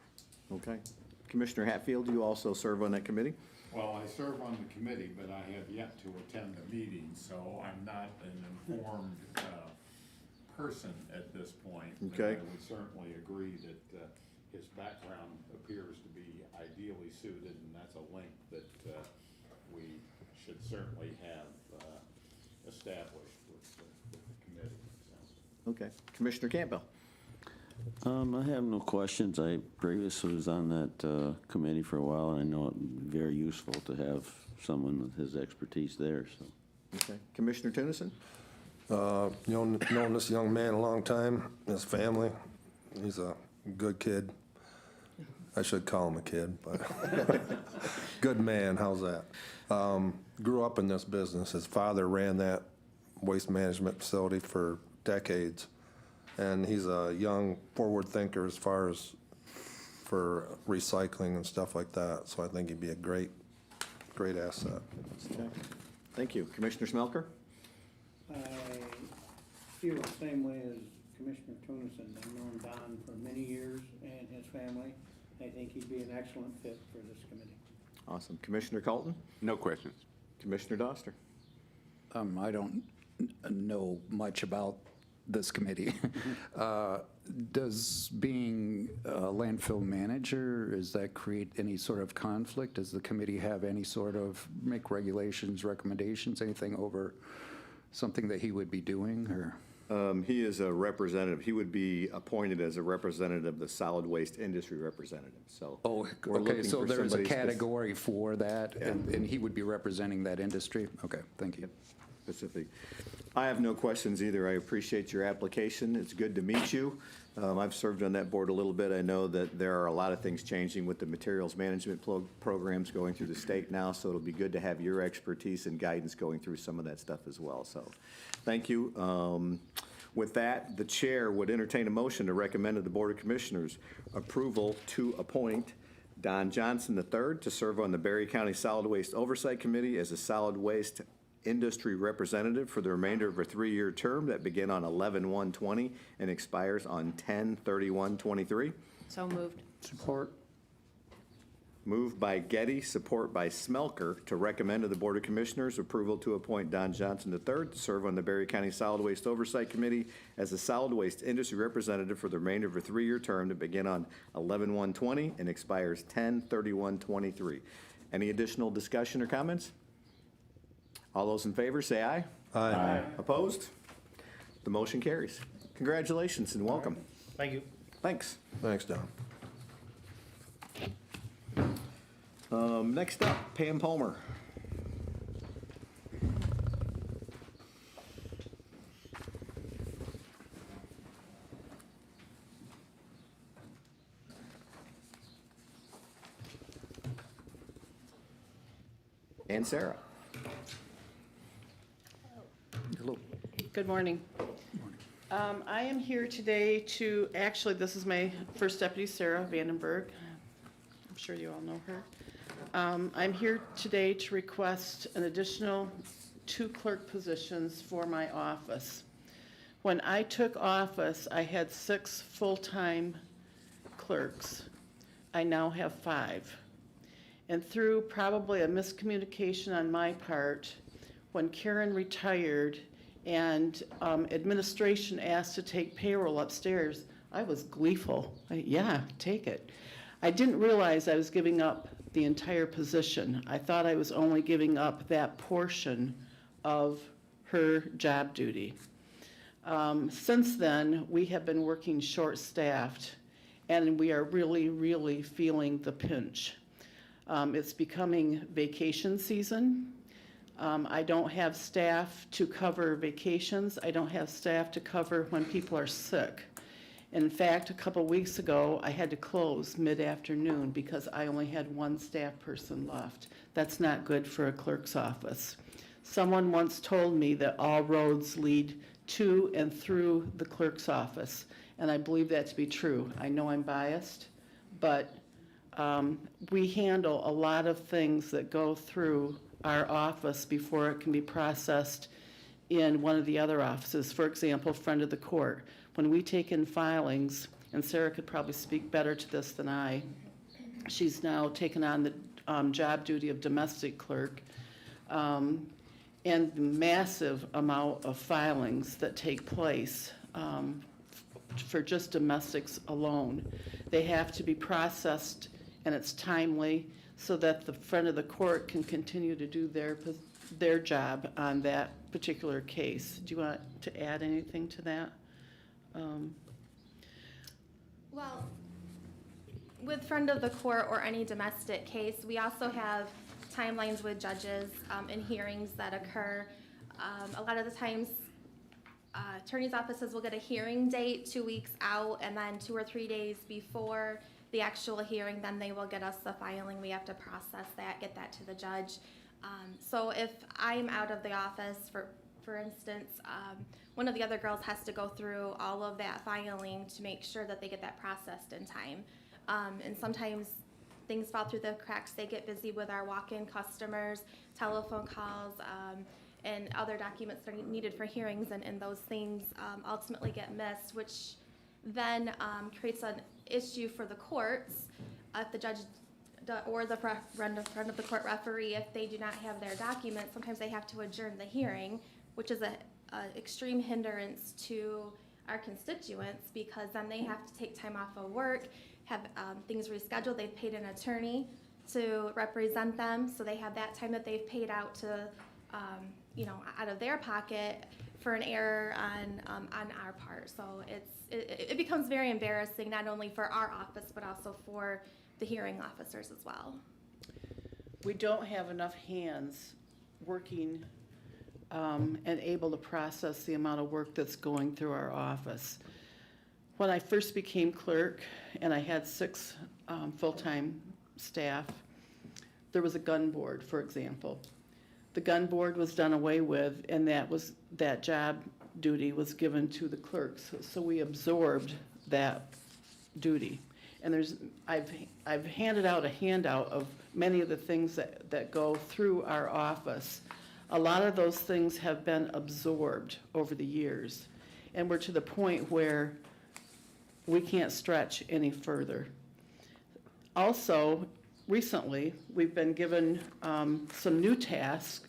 S6: Okay. Commissioner Hatfield, you also serve on that committee?
S7: Well, I serve on the committee, but I have yet to attend the meeting, so I'm not an informed person at this point.
S6: Okay.
S7: I would certainly agree that his background appears to be ideally suited, and that's a link that we should certainly have established with the committee. So.
S6: Okay. Commissioner Campbell?
S10: I have no questions. I previously was on that committee for a while, and I know it'd be very useful to have someone with his expertise there, so.
S6: Okay. Commissioner Tennyson?
S2: Known this young man a long time, his family. He's a good kid. I should call him a kid, but good man, how's that? Grew up in this business. His father ran that waste management facility for decades. And he's a young forward thinker as far as for recycling and stuff like that. So I think he'd be a great asset.
S6: Okay. Thank you. Commissioner Smelker?
S1: I feel the same way as Commissioner Tunison. I've known Don for many years and his family. I think he'd be an excellent fit for this committee.
S6: Awesome. Commissioner Colton?
S12: No questions.
S6: Commissioner Doster?
S11: I don't know much about this committee. Does being a landfill manager, does that create any sort of conflict? Does the committee have any sort of make regulations, recommendations, anything over something that he would be doing, or?
S6: He is a representative. He would be appointed as a representative, the solid waste industry representative, so.
S11: Oh,
S6: we're
S11: okay,
S6: looking
S11: so
S6: for
S11: there's a
S6: somebody
S11: category for that,
S6: Yeah.
S11: and he would be representing that industry? Okay, thank you.
S6: Specific. I have no questions either. I appreciate your application. It's good to meet you. I've served on that board a little bit. I know that there are a lot of things changing with the materials management programs going through the state now, so it'll be good to have your expertise and guidance going through some of that stuff as well. So, thank you. With that, the chair would entertain a motion to recommend to the Board of Commissioners approval to appoint Don Johnson III to serve on the Berry County Solid Waste Oversight Committee as a solid waste industry representative for the remainder of a 3-year term that begin on 11/1/20 and expires on 10/31/23.
S13: So moved.
S11: Support.
S6: Moved by Getty, support by Smelker, to recommend to the Board of Commissioners approval to appoint Don Johnson III to serve on the Berry County Solid Waste Oversight Committee as a solid waste industry representative for the remainder of a 3-year term to begin on 11/1/20 and expires 10/31/23. Any additional discussion or comments? All those in favor, say aye.
S2: Aye.
S6: Opposed? The motion carries. Congratulations and welcome.
S19: Thank you.
S6: Thanks.
S2: Thanks, Don.
S6: Next up, Pam Palmer. And Sarah. Hello.
S5: Good morning. I am here today to, actually, this is my first deputy, Sarah Vandenberg. I'm sure you all know her. I'm here today to request an additional 2 clerk positions for my office. When I took office, I had 6 full-time clerks. I now have 5. And through probably a miscommunication on my part, when Karen retired and administration asked to take payroll upstairs, I was gleeful. Yeah, take it. I didn't realize I was giving up the entire position. I thought I was only giving up that portion of her job duty. Since then, we have been working short-staffed, and we are really, really feeling the pinch. It's becoming vacation season. I don't have staff to cover vacations. I don't have staff to cover when people are sick. In fact, a couple weeks ago, I had to close mid-afternoon because I only had 1 staff person left. That's not good for a clerk's office. Someone once told me that all roads lead to and through the clerk's office, and I believe that to be true. I know I'm biased, but we handle a lot of things that go through our office before it can be processed in one of the other offices. For example, friend of the court. When we take in filings, and Sarah could probably speak better to this than I, she's now taken on the job duty of domestic clerk, and the massive amount of filings that take place for just domestics alone. They have to be processed, and it's timely, so that the friend of the court can continue to do their job on that particular case. Do you want to add anything to that?
S20: Well, with friend of the court or any domestic case, we also have timelines with judges and hearings that occur. A lot of the times, attorneys' offices will get a hearing date 2 weeks out, and then 2 or 3 days before the actual hearing, then they will get us the filing. We have to process that, get that to the judge. So if I'm out of the office, for instance, one of the other girls has to go through all of that filing to make sure that they get that processed in time. And sometimes things fall through the cracks. They get busy with our walk-in customers, telephone calls, and other documents that are needed for hearings, and those things ultimately get missed, which then creates an issue for the courts if the judge or the friend of the court referee, if they do not have their documents. Sometimes they have to adjourn the hearing, which is an extreme hindrance to our constituents, because then they have to take time off of work, have things rescheduled. They've paid an attorney to represent them, so they have that time that they've paid out to, out of their pocket for an error on our part. So it becomes very embarrassing, not only for our office, but also for the hearing officers as well.
S5: We don't have enough hands working and able to process the amount of work that's going through our office. When I first became clerk and I had 6 full-time staff, there was a gun board, for example. The gun board was done away with, and that job duty was given to the clerks. So we absorbed that duty. And I've handed out a handout of many of the things that go through our office. A lot of those things have been absorbed over the years, and we're to the point where we can't stretch any further. Also, recently, we've been given some new tasks,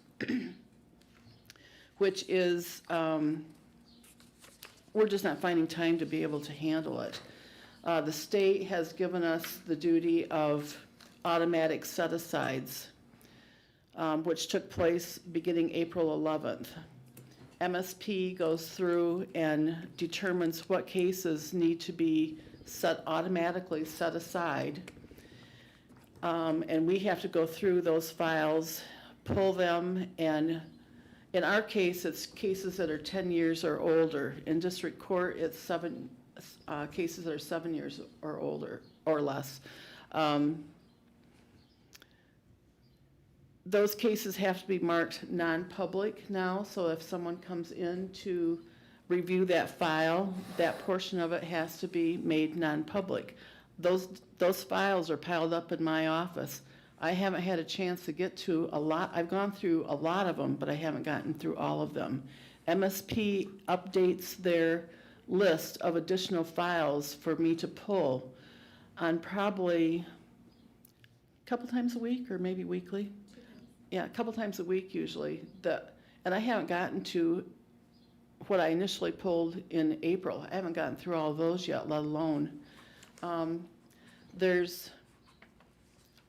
S5: which is, we're just not finding time to be able to handle it. The state has given us the duty of automatic set-asides, which took place beginning April 11th. MSP goes through and determines what cases need to be automatically set aside. And we have to go through those files, pull them, and in our case, it's cases that are 10 years or older. In district court, it's cases that are 7 years or older or less. Those cases have to be marked non-public now, so if someone comes in to review that file, that portion of it has to be made non-public. Those files are piled up in my office. I haven't had a chance to get to a lot. I've gone through a lot of them, but I haven't gotten through all of them. MSP updates their list of additional files for me to pull on probably a couple times a week or maybe weekly. Yeah, a couple times a week usually. And I haven't gotten to what I initially pulled in April. I haven't gotten through all of those yet, let alone. There's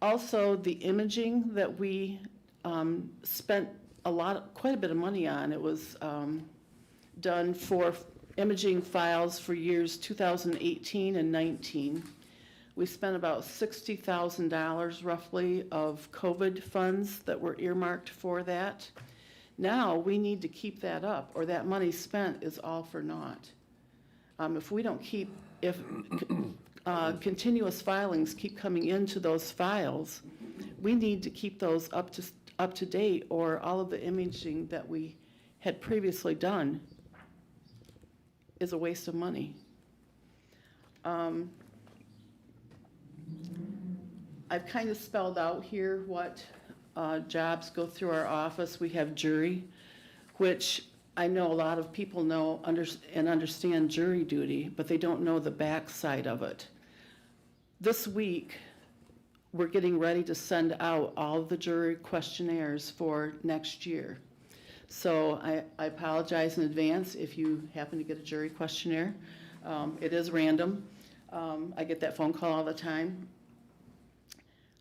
S5: also the imaging that we spent quite a bit of money on. It was done for imaging files for years 2018 and 19. We spent about $60,000 roughly of COVID funds that were earmarked for that. Now we need to keep that up, or that money spent is all for naught. If we don't keep, if continuous filings keep coming into those files, we need to keep those up to date, or all of the imaging that we had previously done is a waste of money. I've kind of spelled out here what jobs go through our office. We have jury, which I know a lot of people know and understand jury duty, but they don't know the backside of it. This week, we're getting ready to send out all of the jury questionnaires for next year. So I apologize in advance if you happen to get a jury questionnaire. It is random. I get that phone call all the time.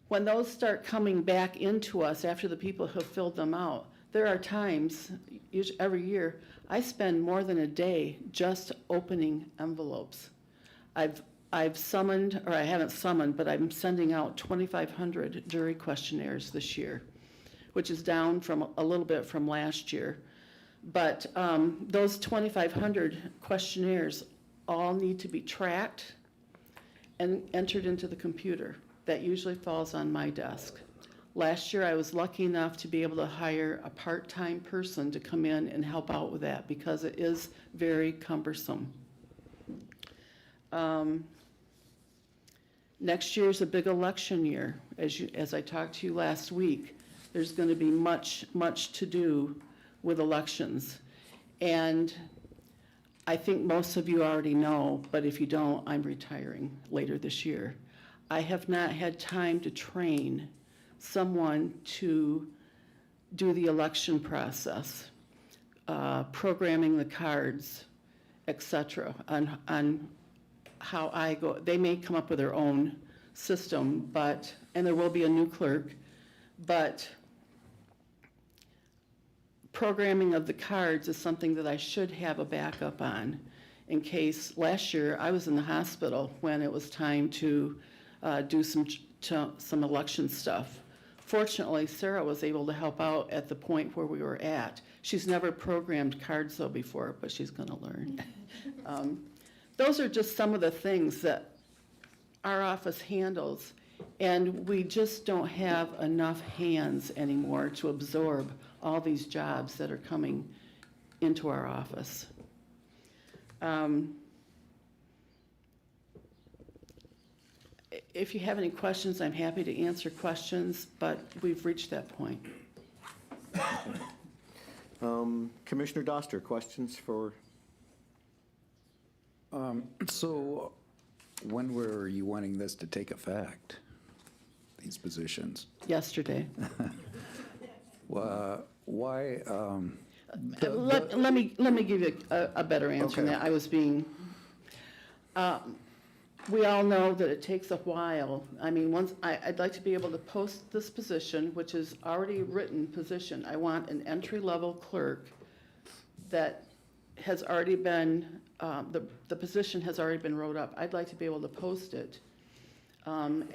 S5: When those start coming back into us after the people have filled them out, there are times, every year, I spend more than a day just opening envelopes. I've summoned, or I haven't summoned, but I'm sending out 2,500 jury questionnaires this year, which is down from a little bit from last year. But those 2,500 questionnaires all need to be tracked and entered into the computer. That usually falls on my desk. Last year, I was lucky enough to be able to hire a part-time person to come in and help out with that because it is very cumbersome. Next year is a big election year. As I talked to you last week, there's going to be much to do with elections. And I think most of you already know, but if you don't, I'm retiring later this year. I have not had time to train someone to do the election process, programming the cards, etc., on how I go. They may come up with their own system, and there will be a new clerk, but programming of the cards is something that I should have a backup on in case. Last year I was in the hospital when it was time to do some election stuff. Fortunately, Sarah was able to help out at the point where we were at. She's never programmed cards though before, but she's going to learn. Those are just some of the things that our office handles, and we just don't have enough hands anymore to absorb all these jobs that are coming into our office. If you have any questions, I'm happy to answer questions, but we've reached that point.
S6: Commissioner Doster, questions for?
S11: So when were you wanting this to take effect? these positions.
S5: Yesterday.
S11: Why,
S5: Let me give you a better answer than
S11: Okay.
S5: that. I was being, we all know that it takes a while. I mean, I'd like to be able to post this position, which is already a written position. I want an entry-level clerk that has already been, the position has already been wrote up. I'd like to be able to post it. And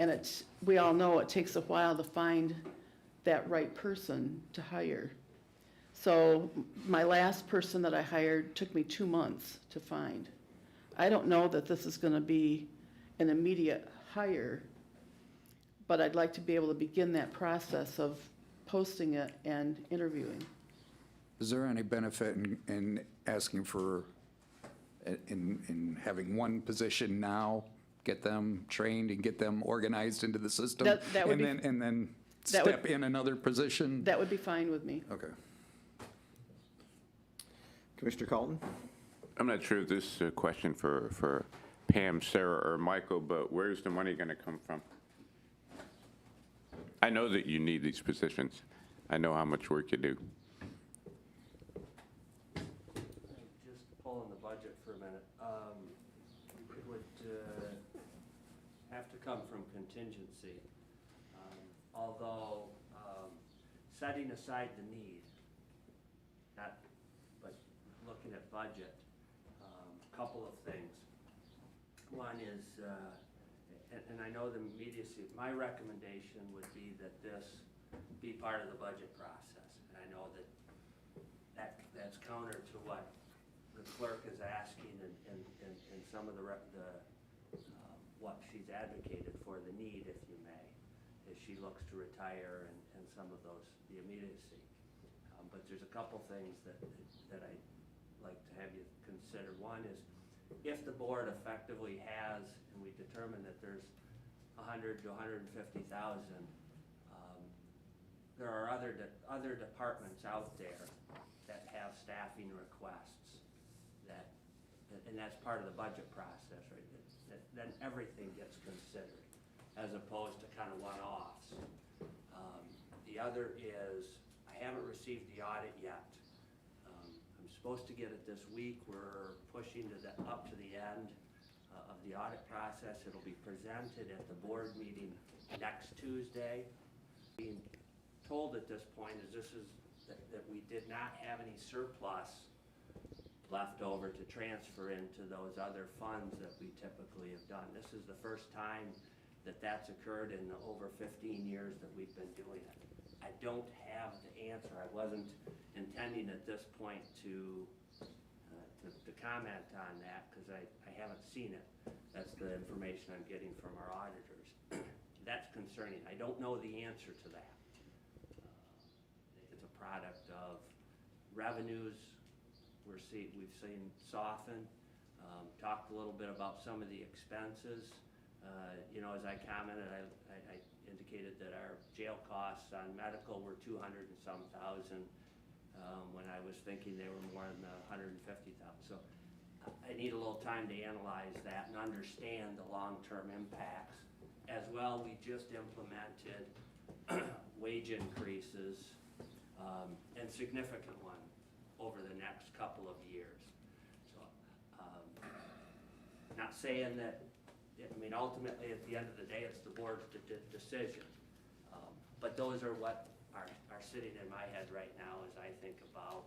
S5: we all know it takes a while to find that right person to hire. So my last person that I hired took me 2 months to find. I don't know that this is gonna be an immediate hire, but I'd like to be able to begin that process of posting it and interviewing.
S11: is there any benefit in asking for, in having one position now, get them trained and get them organized into the system?
S5: That would be-
S11: And then
S5: that would-
S11: step in another position?
S5: That would be fine with me.
S11: Okay.
S6: Commissioner Carlton?
S12: I'm not sure if this is a question for Pam, Sarah, or Michael, but where's the money going to come from? I know that you need these positions. I know how much work you do.
S16: Just pulling the budget for a minute. It would have to come from contingency. Although, setting aside the need, but looking at budget, a couple of things. One is, and I know the immediacy, my recommendation would be that this be part of the budget process. And I know that's counter to what the clerk is asking and some of what she's advocated for, the need, if you may, as she looks to retire and some of the immediacy. But there's a couple things that I'd like to have you consider. One is, if the board effectively has, and we determine that there's 100 to 150,000, there are other departments out there that have staffing requests and that's part of the budget process, right? Then everything gets considered as opposed to kind of one-offs. The other is, I haven't received the audit yet. I'm supposed to get it this week. We're pushing up to the end of the audit process. It'll be presented at the board meeting next Tuesday. Being told at this point is that we did not have any surplus left over to transfer into those other funds that we typically have done. This is the first time that that's occurred in the over 15 years that we've been doing it. I don't have the answer. I wasn't intending at this point to comment on that because I haven't seen it. That's the information I'm getting from our auditors. That's concerning. I don't know the answer to that. I think it's a product of revenues we've seen soften. Talked a little bit about some of the expenses. As I commented, I indicated that our jail costs on medical were 200 and some thousand, when I was thinking they were more in the 150,000. So I need a little time to analyze that and understand the long-term impacts. As well, we just implemented wage increases, and significant one over the next couple of years. So, not saying that, ultimately at the end of the day, it's the board's decision. But those are what are sitting in my head right now as I think about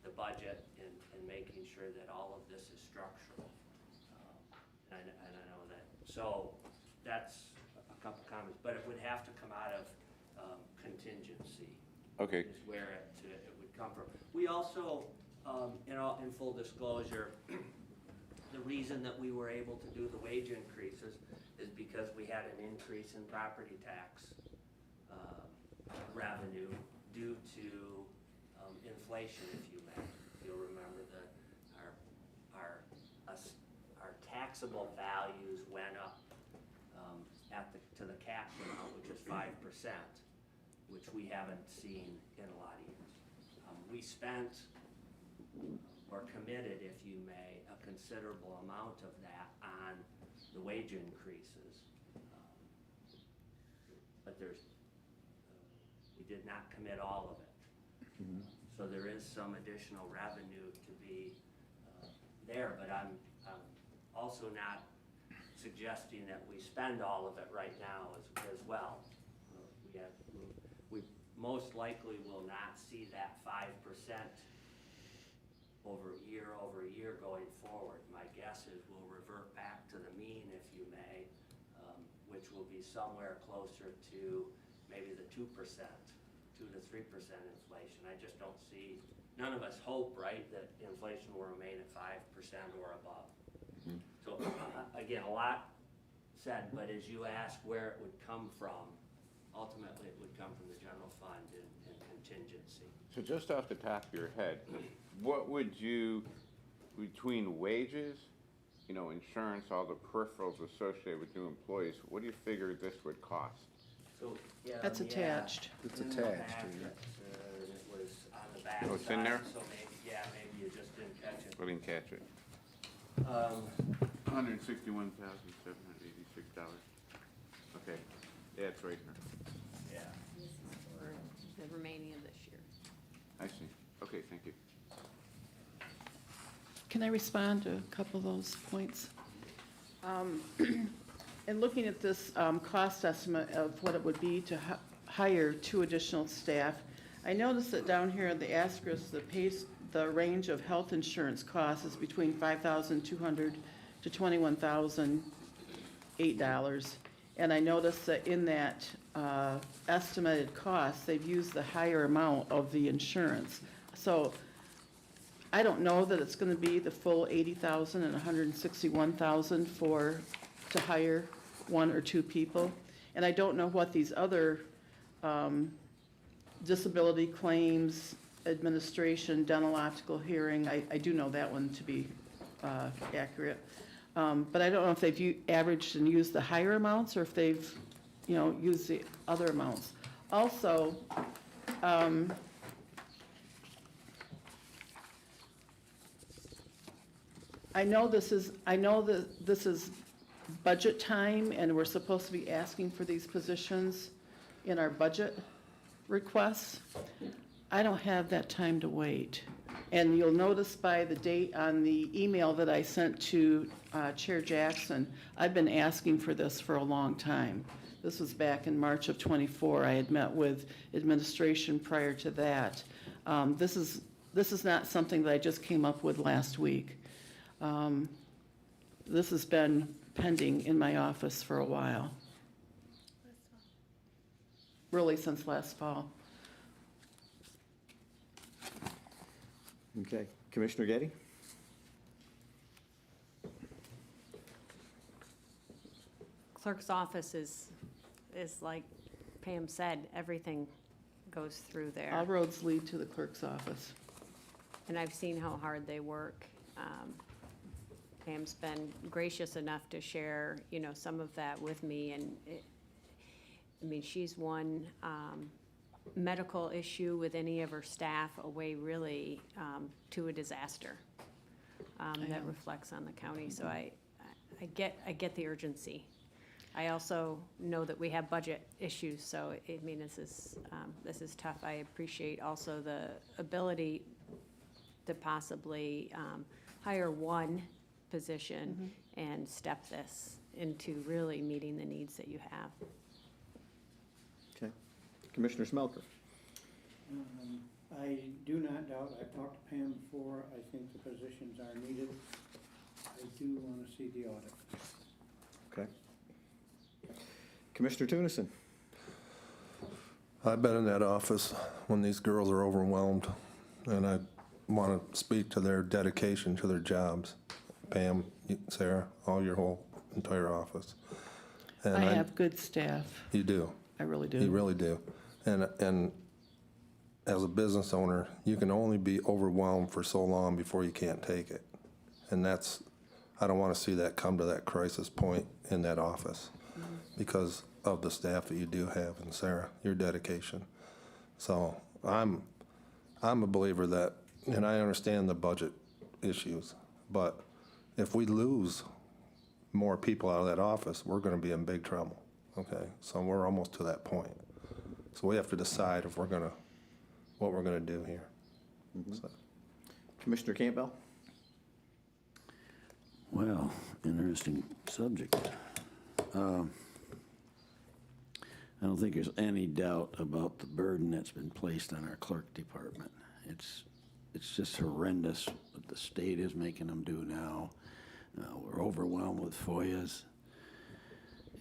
S16: the budget and making sure that all of this is structural. And I know that. So that's a couple comments, but it would have to come out of contingency.
S12: Okay.
S16: Is where it would come from. We also, in full disclosure, the reason that we were able to do the wage increases is because we had an increase in property tax revenue due to inflation, if you may. You'll remember that our taxable values went up to the cap amount, which is 5%, which we haven't seen in a lot of years. We spent, or committed, if you may, a considerable amount of that on the wage increases. but we did not commit all of it. So there is some additional revenue to be there, but I'm also not suggesting that we spend all of it right now as well. We most likely will not see that 5% over year going forward. My guess is we'll revert back to the mean, if you may, which will be somewhere closer to maybe the 2% to 3% inflation. I just don't see, none of us hope, right, that inflation will remain at 5% or above. So again, a lot said, but as you ask where it would come from, ultimately it would come from the general fund and contingency.
S12: So just off the top of your head, what would you, between wages, you know, insurance, all the peripherals associated with new employees, what do you figure this would cost?
S16: So, yeah.
S5: That's attached.
S11: It's
S16: In the
S11: attached,
S16: packet,
S11: yeah.
S16: it was on the back
S12: Oh, it's in there?
S16: side, so maybe you just didn't catch it.
S12: I didn't catch it. $161,786. Okay, yeah, it's right here.
S16: Yeah.
S13: This is for the remaining of this year.
S12: I see. Okay, thank you.
S5: Can I respond to a couple of those points? In looking at this cost estimate of what it would be to hire 2 additional staff, I noticed that down here in the asterisk, the range of health insurance costs is between $5,200 to $21,008. And I noticed that in that estimated cost, they've used the higher amount of the insurance. So I don't know that it's gonna be the full $80,000 and $161,000 to hire 1 or 2 people. And I don't know what these other disability claims, administration, dental, optical, hearing, I do know that one to be accurate. But I don't know if they've averaged and used the higher amounts or if they've, used the other amounts. Also, I know that this is budget time and we're supposed to be asking for these positions in our budget requests. I don't have that time to wait. And you'll notice by the date on the email that I sent to Chair Jackson, I've been asking for this for a long time. This was back in March of '24. I had met with administration prior to that. This is not something that I just came up with last week. This has been pending in my office for a while. Really since last fall.
S6: Okay, Commissioner Getty?
S13: Clerk's office is like Pam said, everything goes through there.
S5: All roads lead to the clerk's office.
S13: And I've seen how hard they work. Pam's been gracious enough to share, some of that with me, and she's one medical issue with any of her staff away really to a disaster that reflects on the county. So I get the urgency. I also know that we have budget issues, so this is tough. I appreciate also the ability to possibly hire 1 position and step this into really meeting the needs that you have.
S6: Okay. Commissioner Smelker?
S1: I do not doubt, I've talked to Pam before, I think the positions are needed. I do want to see the audit.
S6: Okay. Commissioner Tunison?
S2: I've been in that office when these girls are overwhelmed, and I want to speak to their dedication to their jobs. Pam, Sarah, all your whole entire office. And
S5: I have good staff.
S2: You do.
S5: I really do.
S2: You really do. And as a business owner, you can only be overwhelmed for so long before you can't take it. And I don't want to see that come to that crisis point in that office because of the staff that you do have, and Sarah, your dedication. So I'm a believer that, and I understand the budget issues, but if we lose more people out of that office, we're going to be in big trouble. Okay, so we're almost to that point. So we have to decide if what we're gonna do here. So,
S6: Commissioner Campbell?
S10: Well, interesting subject. I don't think there's any doubt about the burden that's been placed on our clerk department. It's just horrendous what the state is making them do now. We're overwhelmed with FOIAs.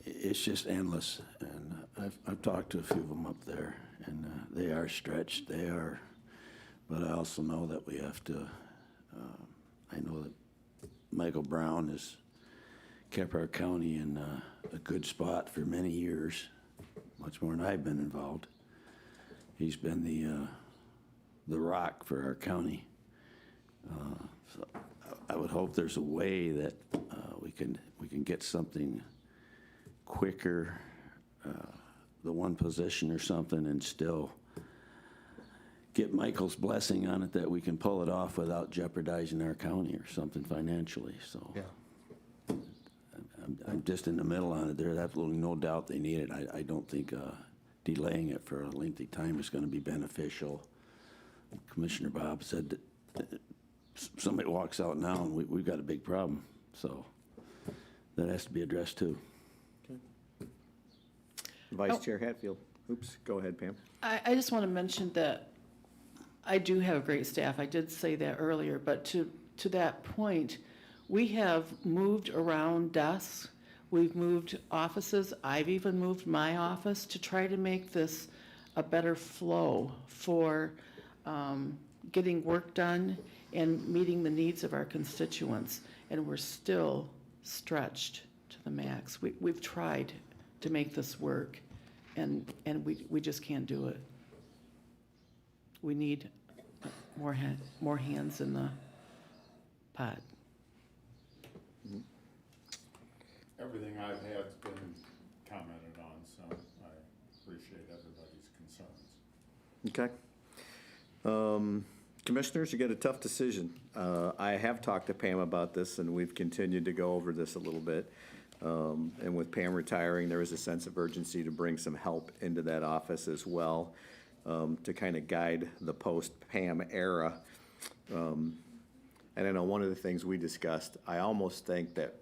S10: It's just endless, and I've talked to a few of them up there, and they are stretched, they are, but I also know that we have to, I know that Michael Brown has kept our county in a good spot for many years, much more than I've been involved. He's been the rock for our county. So I would hope there's a way that we can get something quicker, the one position or something, and still get Michael's blessing on it that we can pull it off without jeopardizing our county or something financially, so.
S2: Yeah.
S10: I'm just in the middle on it. There's absolutely no doubt they need it. I don't think delaying it for a lengthy time is gonna be beneficial. Commissioner Bob said that somebody walks out now and we've got a big problem, so that has to be addressed too.
S6: Vice Chair Hatfield. Oops, go ahead, Pam.
S5: I just want to mention that I do have a great staff. I did say that earlier, but to that point, we have moved around desks. We've moved offices. I've even moved my office to try to make this a better flow for getting work done and meeting the needs of our constituents. And we're still stretched to the max. We've tried to make this work, and we just can't do it. We need more hands in the pot.
S7: Everything I've had's been commented on, so I appreciate everybody's concerns.
S6: Okay. Commissioners, you get a tough decision. I have talked to Pam about this, and we've continued to go over this a little bit. And with Pam retiring, there is a sense of urgency to bring some help into that office as well, to kind of guide the post-Pam era. And I know one of the things we discussed, I almost think that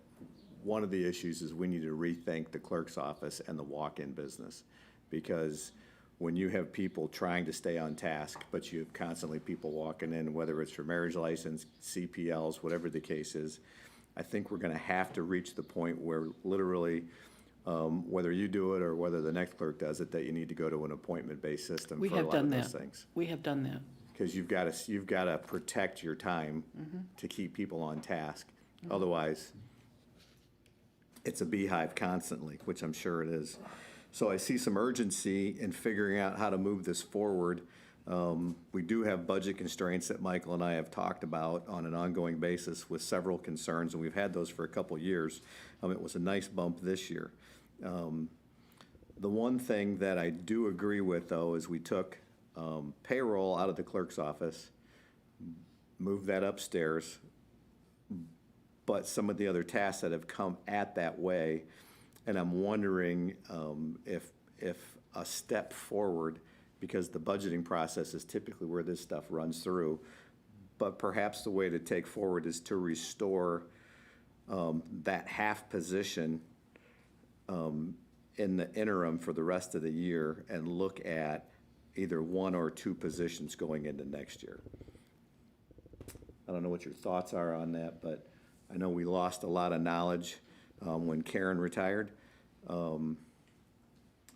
S6: one of the issues is we need to rethink the clerk's office and the walk-in business. Because when you have people trying to stay on task, but you have constantly people walking in, whether it's for marriage license, CPLs, whatever the case is, I think we're gonna have to reach the point where literally, whether you do it or whether the next clerk does it, that you need to go to an appointment-based system
S5: We
S6: for a
S5: have
S6: lot of
S5: done
S6: those
S5: that.
S6: things.
S5: We have done that.
S6: Because you've gotta protect your time to keep people on task. Otherwise, it's a beehive constantly, which I'm sure it is. So I see some urgency in figuring out how to move this forward. We do have budget constraints that Michael and I have talked about on an ongoing basis with several concerns, and we've had those for a couple of years. It was a nice bump this year. The one thing that I do agree with, though, is we took payroll out of the clerk's office, moved that upstairs, but some of the other tasks that have come at that way, and I'm wondering if a step forward, because the budgeting process is typically where this stuff runs through, but perhaps the way to take forward is to restore that half position in the interim for the rest of the year and look at either one or two positions going into next year. I don't know what your thoughts are on that, but I know we lost a lot of knowledge when Karen retired.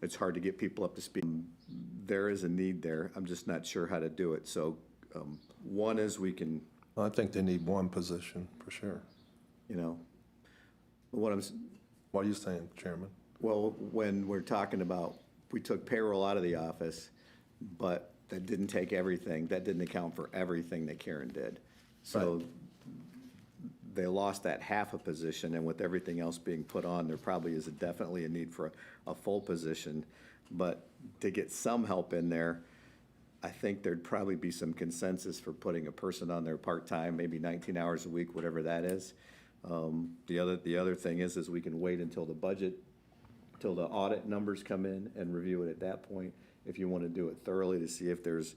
S6: It's hard to get people up to speed. There is a need there. I'm just not sure how to do it. So one is we can,
S2: I think they need one position, for sure.
S6: you know,
S2: What are you saying, Chairman?
S6: well, when we're talking about, we took payroll out of the office, but that didn't take everything. That didn't account for everything that Karen did. So they lost that half a position, and with everything else being put on, there probably is definitely a need for a full position. But to get some help in there, I think there'd probably be some consensus for putting a person on there part-time, maybe 19 hours a week, whatever that is. The other thing is we can wait until the budget till the audit numbers come in and review it at that point. If you want to do it thoroughly to see if there's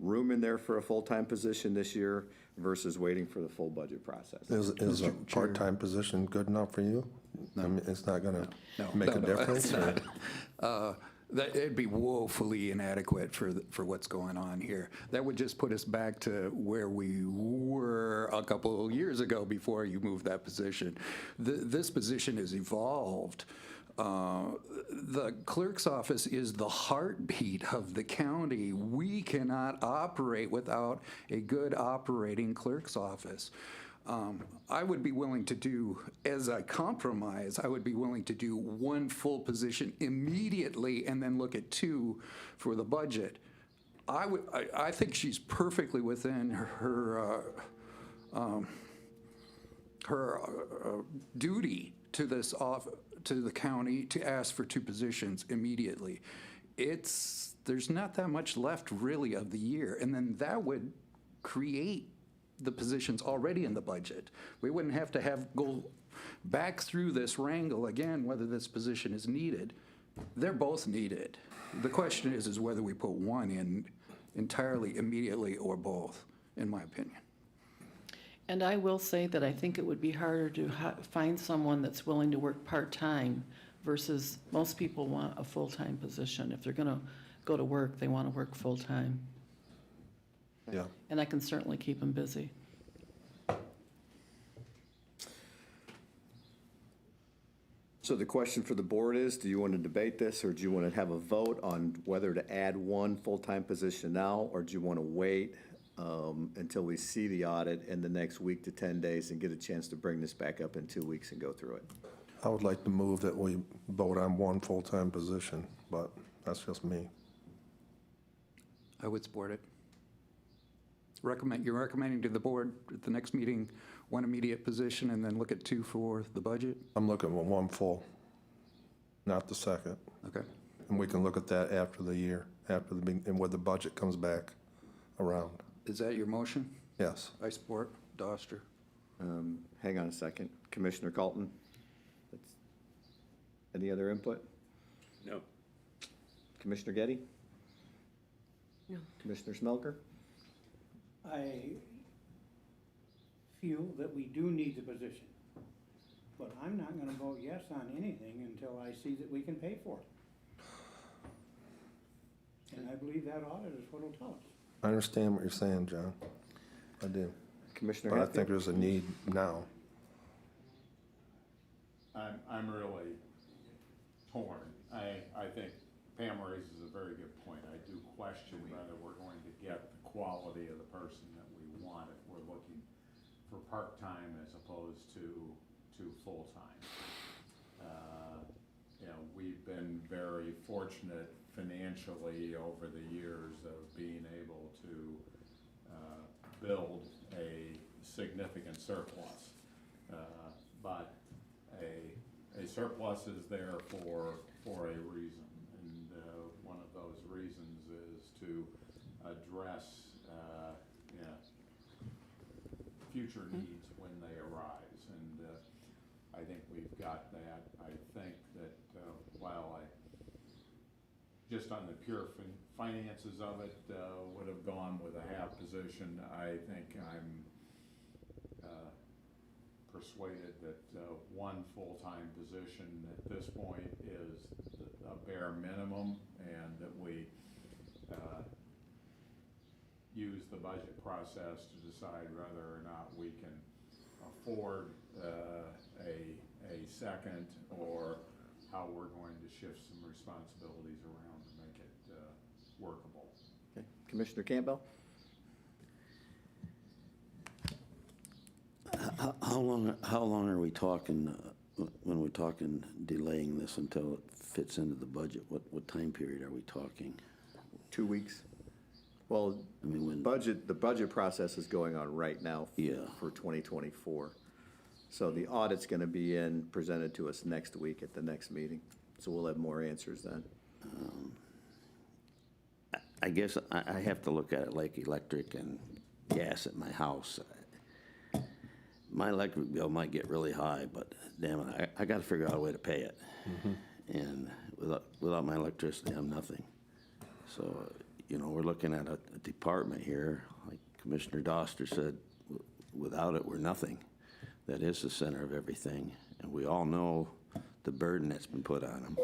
S6: room in there for a full-time position this year versus waiting for the full budget process.
S2: Is a part-time position good enough for you? I mean, it's not gonna make a difference? or-
S11: It'd be woefully inadequate for what's going on here. That would just put us back to where we were a couple of years ago before you moved that position. This position has evolved. The clerk's office is the heartbeat of the county. We cannot operate without a good operating clerk's office. I would be willing to do, as a compromise, I would be willing to do one full position immediately and then look at 2 for the budget. I think she's perfectly within her duty to to the county to ask for 2 positions immediately. There's not that much left really of the year, and then that would create the positions already in the budget. We wouldn't have to go back through this wrangle again, whether this position is needed. They're both needed. The question is whether we put one in entirely immediately or both, in my opinion.
S5: And I will say that I think it would be harder to find someone that's willing to work part-time versus most people want a full-time position. If they're gonna go to work, they wanna work full-time.
S2: Yeah.
S5: And I can certainly keep them busy.
S6: So the question for the board is, do you want to debate this, or do you want to have a vote on whether to add one full-time position now, or do you want to wait until we see the audit in the next week to 10 days and get a chance to bring this back up in 2 weeks and go through it?
S2: I would like to move that we vote on one full-time position, but that's just me.
S11: I would support it. You're recommending to the board at the next meeting, one immediate position and then look at 2 for the budget?
S2: I'm looking at one full, not the second.
S11: Okay.
S2: And we can look at that after the year, and when the budget comes back around.
S11: Is that your motion?
S2: Yes.
S11: I support. Doster.
S6: Hang on a second. Commissioner Colton? Any other input?
S12: No.
S6: Commissioner Getty?
S13: No.
S6: Commissioner Smelker?
S1: I feel that we do need the position, but I'm not gonna vote yes on anything until I see that we can pay for it. And I believe that audit is what'll tell us.
S2: I understand what you're saying, John. I do.
S6: Commissioner
S2: But I
S6: Hatfield?
S2: think there's a need now.
S7: I'm really torn. I think Pam raises a very good point. I do question whether we're going to get the quality of the person that we want if we're looking for part-time as opposed to full-time. We've been very fortunate financially over the years of being able to build a significant surplus. But a surplus is there for a reason, and one of those reasons is to address future needs when they arise, and I think we've got that. I think that while just on the pure finances of it, would have gone with a half position, I think I'm persuaded that one full-time position at this point is a bare minimum, and that we use the budget process to decide whether or not we can afford a second, or how we're going to shift some responsibilities around to make it workable.
S6: Okay. Commissioner Campbell?
S10: How long are we talking, when we're talking delaying this until it fits into the budget? What time period are we talking?
S6: 2 weeks. Well,
S10: I mean,
S6: the budget process is going on right now for 2024. So the audit's gonna be presented to us next week at the next meeting. So we'll have more answers then.
S10: I guess I have to look at it like electric and gas at my house. My electric bill might get really high, but damn it, I gotta figure out a way to pay it. and without my electricity, I'm nothing. So, we're looking at a department here, like Commissioner Doster said, without it, we're nothing. That is the center of everything, and we all know the burden that's been put on them.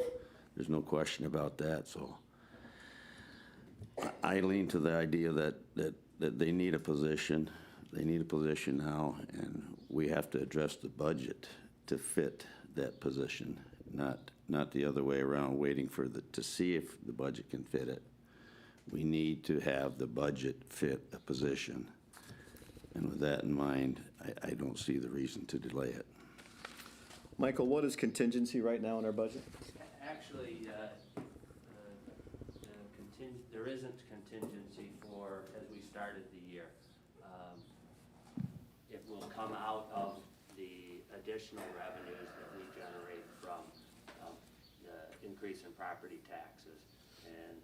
S10: There's no question about that, so I lean to the idea that they need a position. They need a position now, and we have to address the budget to fit that position, not the other way around, waiting to see if the budget can fit it. We need to have the budget fit a position. And with that in mind, I don't see the reason to delay it.
S6: Michael, what is contingency right now in our budget?
S16: Actually, there isn't contingency for, as we started the year. It will come out of the additional revenues that we generate from the increase in property taxes. And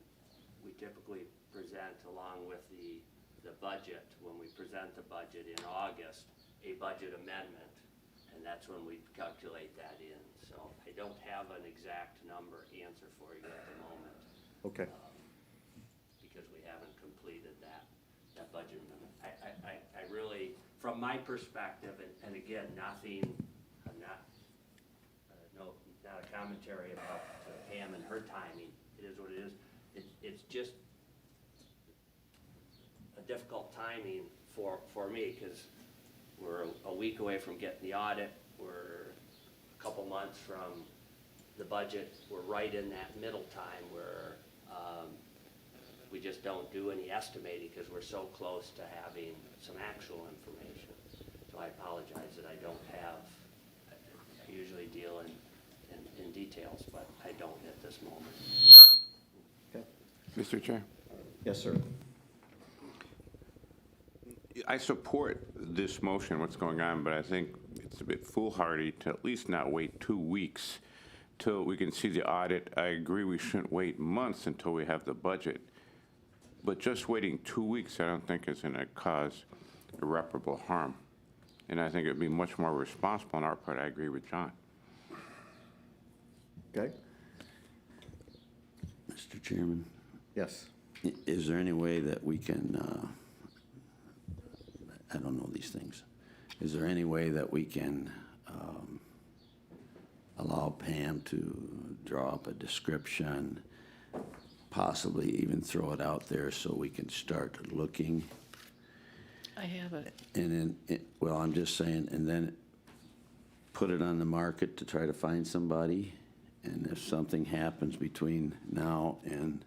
S16: we typically present, along with the budget, when we present the budget in August, a budget amendment, and that's when we calculate that in. So I don't have an exact number answer for you at the moment.
S6: Okay.
S16: Because we haven't completed that budget amendment. I really, from my perspective, and again, nothing, I'm not, not a commentary about Pam and her timing. It is what it is. It's just a difficult timing for me, because we're a week away from getting the audit. We're a couple months from the budget. We're right in that middle time where we just don't do any estimating because we're so close to having some actual information. So I apologize that I don't have, I usually deal in details, but I don't at this moment.
S6: Okay.
S12: Mr. Chair?
S6: Yes, sir.
S12: I support this motion, what's going on, but I think it's a bit foolhardy to at least not wait 2 weeks till we can see the audit. I agree we shouldn't wait months until we have the budget, but just waiting 2 weeks I don't think is going to cause irreparable harm. And I think it'd be much more responsible on our part. I agree with John.
S6: Okay.
S10: Mr. Chairman?
S6: Yes.
S10: Is there any way that we can, I don't know these things, is there any way that we can allow Pam to draw up a description, possibly even throw it out there so we can start looking?
S5: I have it.
S10: And then, well, I'm just saying, and then put it on the market to try to find somebody. And if something happens between now and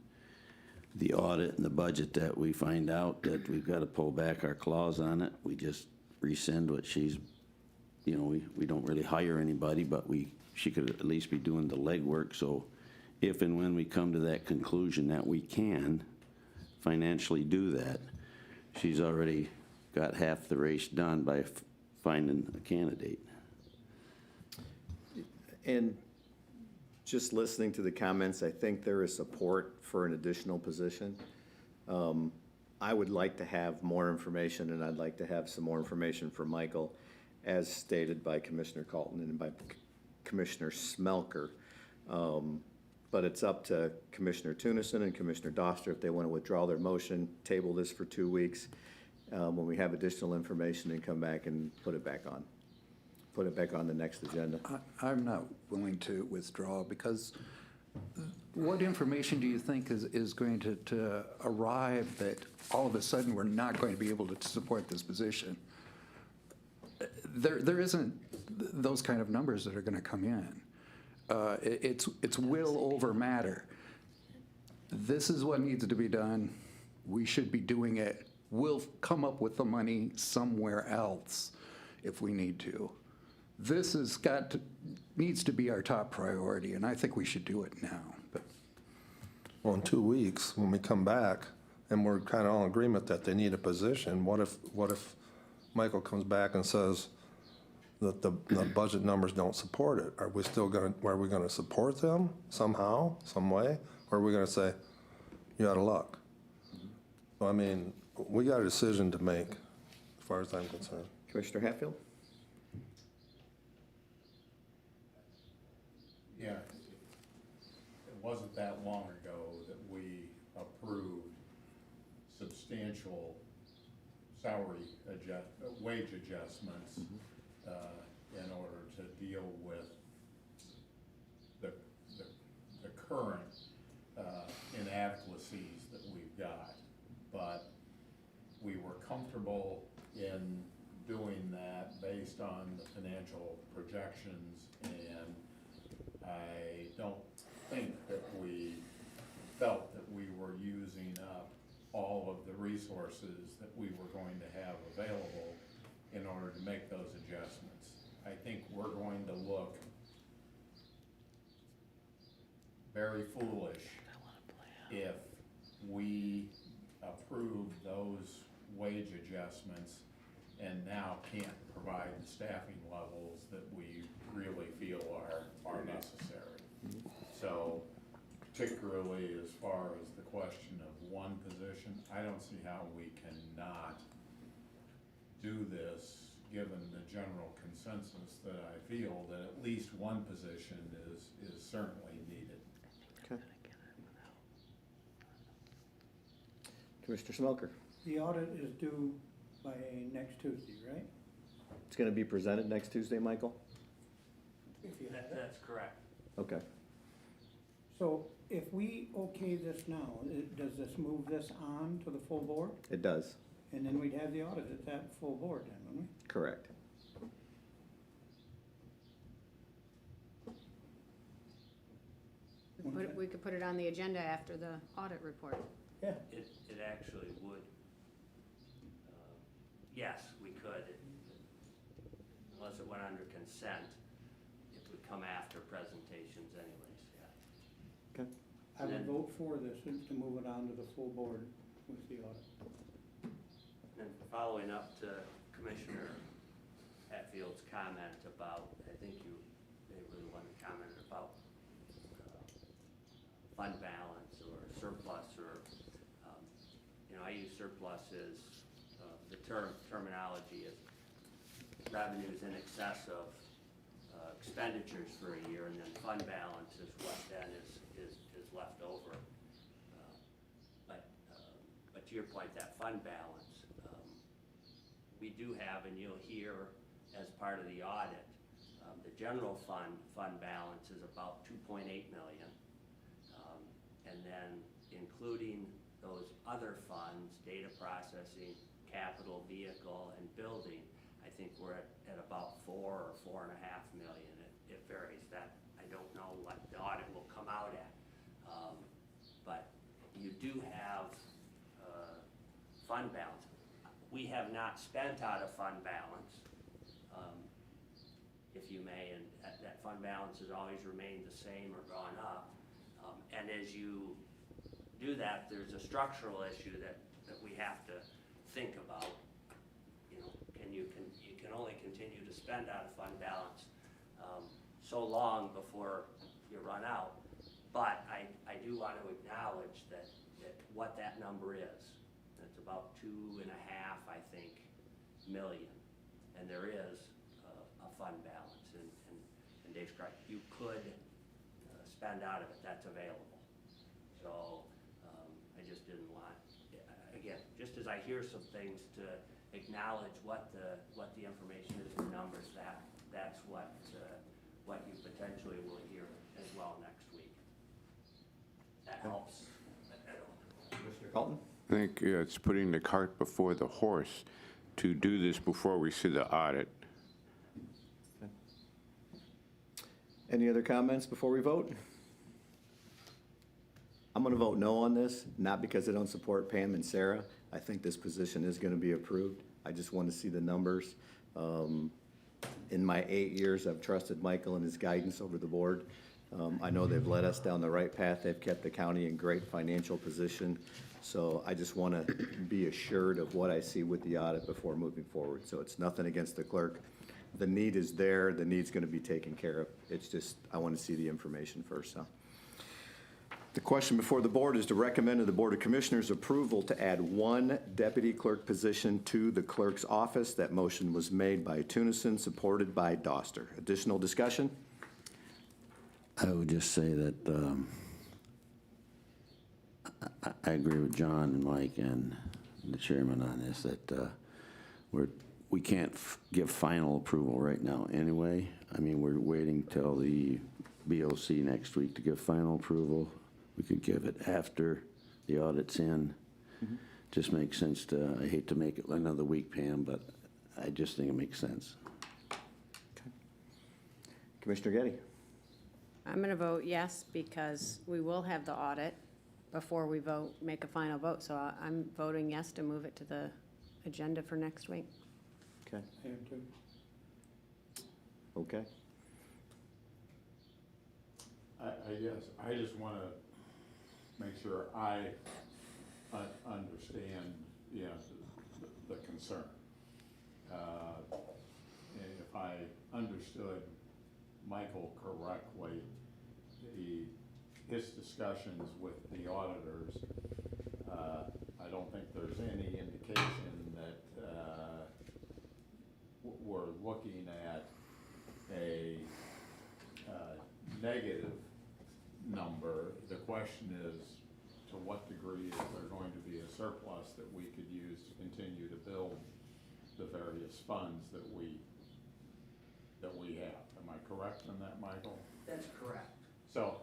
S10: the audit and the budget that we find out that we've got to pull back our clause on it, we just rescind what she's, we don't really hire anybody, but she could at least be doing the legwork. So if and when we come to that conclusion that we can financially do that, she's already got half the race done by finding a candidate.
S6: And just listening to the comments, I think there is support for an additional position. I would like to have more information, and I'd like to have some more information from Michael, as stated by Commissioner Colton and by Commissioner Smelker. But it's up to Commissioner Tunison and Commissioner Doster if they want to withdraw their motion, table this for 2 weeks, when we have additional information, and come back and put it back on the next agenda.
S11: I'm not willing to withdraw, because what information do you think is going to arrive that all of a sudden we're not going to be able to support this position? There isn't those kind of numbers that are going to come in. It's will over matter. This is what needs to be done. We should be doing it. We'll come up with the money somewhere else if we need to. This needs to be our top priority, and I think we should do it now. But
S2: Well, in 2 weeks, when we come back, and we're kind of all in agreement that they need a position, what if Michael comes back and says that the budget numbers don't support it? Are we gonna support them somehow, some way? Or are we gonna say, you out of luck? So, I mean, we got a decision to make, as far as I'm concerned.
S6: Commissioner Hatfield?
S7: Yeah. wasn't that long ago that we approved substantial wage adjustments in order to deal with the current inadequacies that we've got. But we were comfortable in doing that based on the financial projections, and I don't think that we felt that we were using up all of the resources that we were going to have available in order to make those adjustments. I think we're going to look very foolish if we approve those wage adjustments and now can't provide the staffing levels that we really feel are necessary. So particularly as far as the question of one position, I don't see how we cannot do this, given the general consensus that I feel that at least one position is certainly needed.
S6: Okay. Commissioner Smelker,
S1: The audit is due by next Tuesday, right?
S6: it's going to be presented next Tuesday, Michael?
S1: If you have it.
S16: That's correct.
S6: Okay.
S1: So if we okay this now, does this move this on to the full board?
S6: It does,
S1: And then we'd have the audit at that full board then, wouldn't
S6: correct.
S13: We could put it on the agenda after the audit report.
S1: we? Yeah.
S16: It actually would. Yes, we could. Unless it went under consent, it would come after presentations anyways, yeah.
S6: Okay.
S1: I would vote for this to move it on to the full board with the audit.
S16: And following up to Commissioner Hatfield's comment about, I think they were the one that commented about fund balance or surplus or, I use surplus as, the terminology is revenues in excess of expenditures for a year, and then fund balance is what then is left over. But to your point, that fund balance, we do have, and you'll hear as part of the audit, the general fund balance is about 2.8 million. And then including those other funds, data processing, capital, vehicle, and building, I think we're at about 4 or 4.5 million. It varies. That I don't know what the audit will come out at. But you do have fund balance. We have not spent out of fund balance, if you may, and that fund balance has always remained the same or gone up. And as you do that, there's a structural issue that we have to think about. You can only continue to spend out of fund balance so long before you run out. But I do want to acknowledge that what that number is. It's about 2.5, I think, million. And there is a fund balance. And Dave's correct. You could spend out of it. That's available. So I just didn't want, again, just as I hear some things, to acknowledge what the information is in numbers, that's what you potentially will hear as well next week. That helps.
S6: Commissioner Carlton?
S12: I think it's putting the cart before the horse to do this before we see the audit.
S6: Any other comments before we vote? I'm going to vote no on this, not because I don't support Pam and Sarah. I think this position is going to be approved. I just want to see the numbers. In my 8 years, I've trusted Michael and his guidance over the board. I know they've led us down the right path. They've kept the county in great financial position. So I just want to be assured of what I see with the audit before moving forward. So it's nothing against the clerk. The need is there. The need's going to be taken care of. It's just, I want to see the information first. So. The question before the board is to recommend to the Board of Commissioners approval to add one deputy clerk position to the clerk's office. That motion was made by Tunison, supported by Doster. Additional discussion?
S10: I would just say that I agree with John and Mike and the chairman on this, that we can't give final approval right now anyway. I mean, we're waiting till the BOC next week to give final approval. We could give it after the audit's in. Just makes sense to, I hate to make it another week, Pam, but I just think it makes sense.
S6: Commissioner Getty?
S13: I'm going to vote yes because we will have the audit before we vote, make a final vote. So I'm voting yes to move it to the agenda for next week.
S6: Okay.
S1: I am too.
S6: Okay.
S7: I guess, I just want to make sure I understand, yeah, the concern. And if I understood Michael correctly, his discussions with the auditors, I don't think there's any indication that we're looking at a negative number. The question is, to what degree is there going to be a surplus that we could use to continue to build the various funds that we have? Am I correct on that, Michael?
S16: That's correct.
S7: So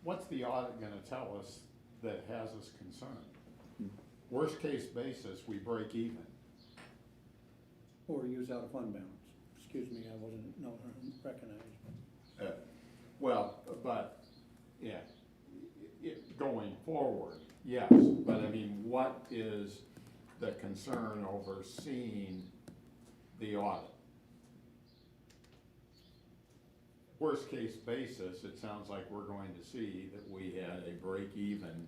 S7: what's the audit gonna tell us that has us concerned? Worst case basis, we break even.
S1: Or use out of fund balance. Excuse me, I wasn't recognized.
S7: Well, but, yeah, going forward, yes, but I mean, what is the concern over seeing the audit? Worst case basis, it sounds like we're going to see that we had a break-even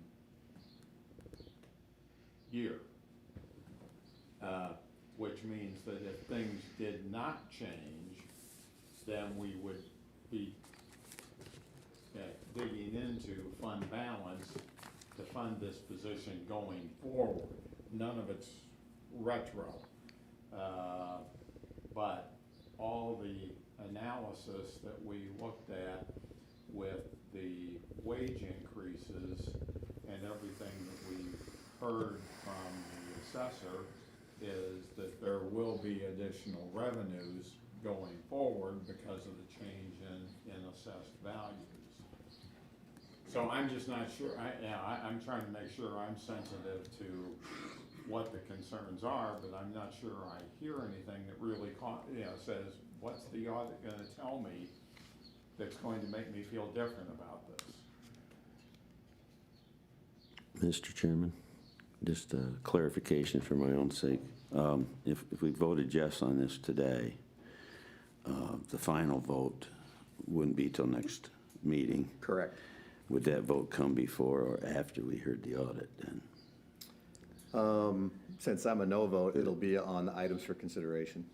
S7: year. Which means that if things did not change, then we would be digging into fund balance to fund this position going forward. None of it's retro. But all the analysis that we looked at with the wage increases and everything that we heard from the assessor is that there will be additional revenues going forward because of the change in assessed values. So I'm just not sure, I'm trying to make sure I'm sensitive to what the concerns are, but I'm not sure I hear anything that really says, what's the audit gonna tell me that's going to make me feel different about this?
S10: Mr. Chairman, just a clarification for my own sake. If we voted yes on this today, the final vote wouldn't be till next meeting.
S6: Correct.
S10: Would that vote come before or after we heard the audit then?
S6: Since I'm a no vote, it'll be on the items for consideration.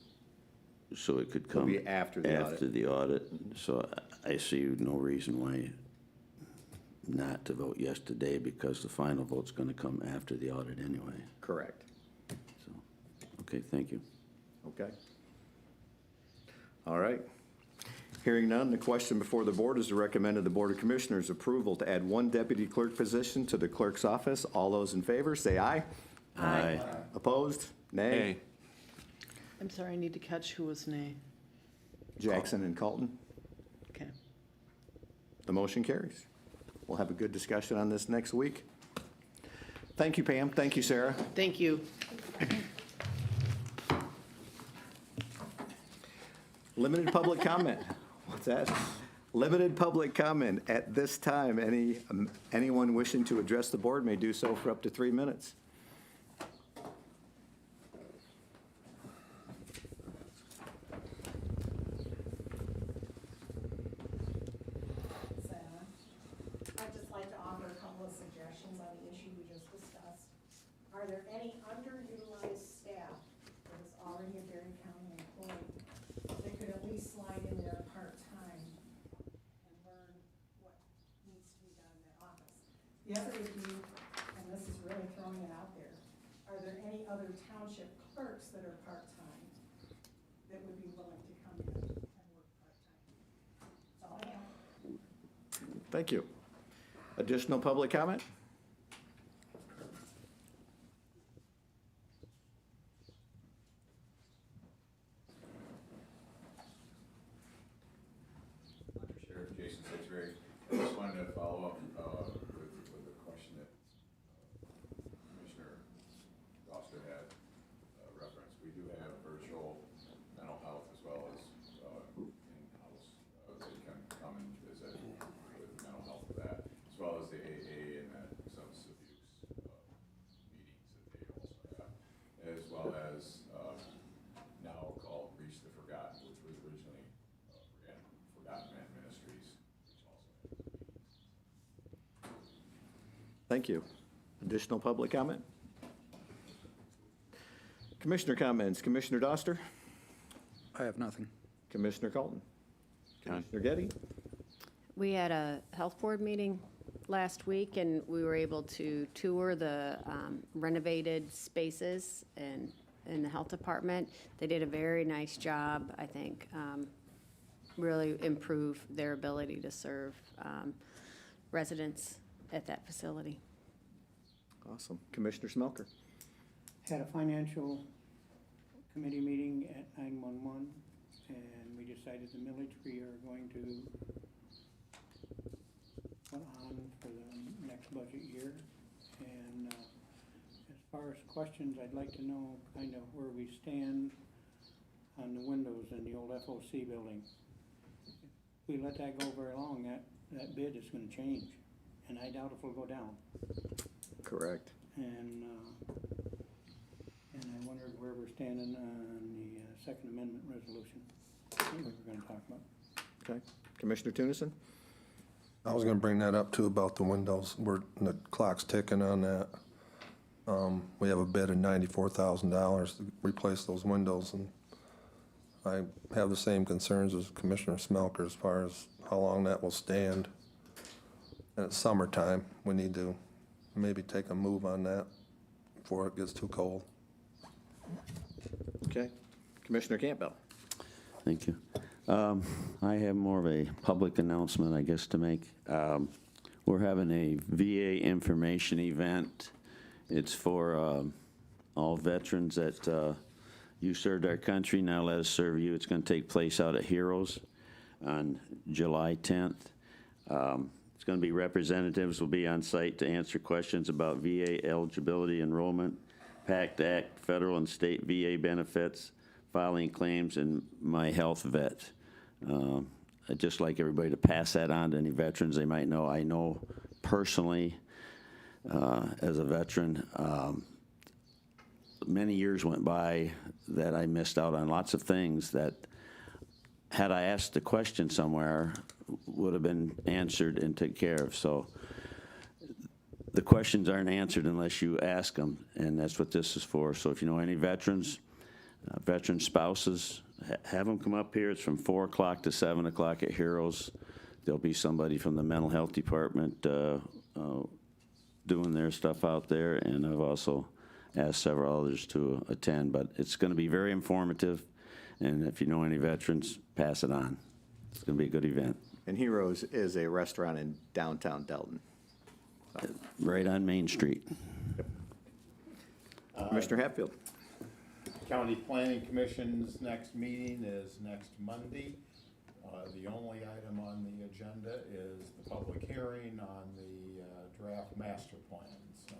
S10: So it could
S6: It'll
S10: come
S6: be after the audit.
S10: after the audit. So I see no reason why not to vote yes today, because the final vote's gonna come after the audit anyway.
S6: Correct.
S10: So, okay, thank you.
S6: Okay. All right. Hearing none, the question before the board is to recommend to the Board of Commissioners approval to add one deputy clerk position to the clerk's office. All those in favor, say aye.
S10: Aye.
S6: Opposed? Nay.
S5: I'm sorry, I need to catch who was nay.
S6: Jackson and Colton.
S5: Okay.
S6: The motion carries. We'll have a good discussion on this next week. Thank you, Pam. Thank you, Sarah.
S5: Thank you.
S6: Limited public comment. What's that? Limited public comment. At this time, anyone wishing to address the board may do so for up to 3 minutes.
S15: I'd just like to offer a couple of suggestions on the issue we just discussed. Are there any underutilized staff that is already a Berry County employee that could at least slide in there part-time and learn what needs to be done in that office? The other would be, and this is really throwing it out there, are there any other township clerks that are part-time that would be willing to come in and work part-time? That's all I have.
S6: Thank you. Additional public comment?
S18: wanted to follow up with a question that Commissioner Doster had referenced. We do have virtual mental health as well as in-house. They can come and visit with mental health for that, as well as the AA and the substance abuse meetings that they also have, as well as now called Reach the Forgotten, which was originally Forgotten Man Ministries, which also has meetings.
S6: Thank you. Additional public comment? Commissioner comments. Commissioner Doster?
S11: I have nothing.
S6: Commissioner Colton? Commissioner Getty?
S13: We had a health board meeting last week, and we were able to tour the renovated spaces in the health department. They did a very nice job, I think, really improve their ability to serve residents at that facility.
S6: Awesome. Commissioner Smelker?
S1: Had a financial committee meeting at 911, and we decided the millage we are going to put on for the next budget year. And as far as questions, I'd like to know kind of where we stand on the windows in the old FOC building. If we let that go very long, that bid is gonna change, and I doubt if it'll go down.
S6: Correct.
S1: And I wondered where we're standing on the Second Amendment resolution that we were gonna talk about.
S6: Okay. Commissioner Tunison?
S2: I was gonna bring that up too about the windows. The clock's ticking on that. We have a bid of $94,000 to replace those windows, and I have the same concerns as Commissioner Smelker as far as how long that will stand. And it's summertime, we need to maybe take a move on that before it gets too cold.
S6: Okay. Commissioner Campbell?
S10: Thank you. I have more of a public announcement, I guess, to make. We're having a VA information event. It's for all veterans that you served our country, now let us serve you. It's going to take place out at Heroes on July 10th. It's going to be representatives will be on site to answer questions about VA eligibility, enrollment, PACT Act, federal and state VA benefits, filing claims, and My Health Vet. I'd just like everybody to pass that on to any veterans they might know. I know personally, as a veteran, many years went by that I missed out on lots of things that, had I asked the question somewhere, would have been answered and taken care of. So the questions aren't answered unless you ask them, and that's what this is for. So if you know any veterans, veteran spouses, have them come up here. It's from 4 o'clock to 7 o'clock at Heroes. There'll be somebody from the mental health department doing their stuff out there, and I've also asked several others to attend. But it's going to be very informative, and if you know any veterans, pass it on. It's going to be a good event.
S6: And Heroes is a restaurant in downtown Delton.
S10: Right on Main Street.
S6: Commissioner Hatfield?
S7: County Planning Commission's next meeting is next Monday. The only item on the agenda is the public hearing on the draft master plan. So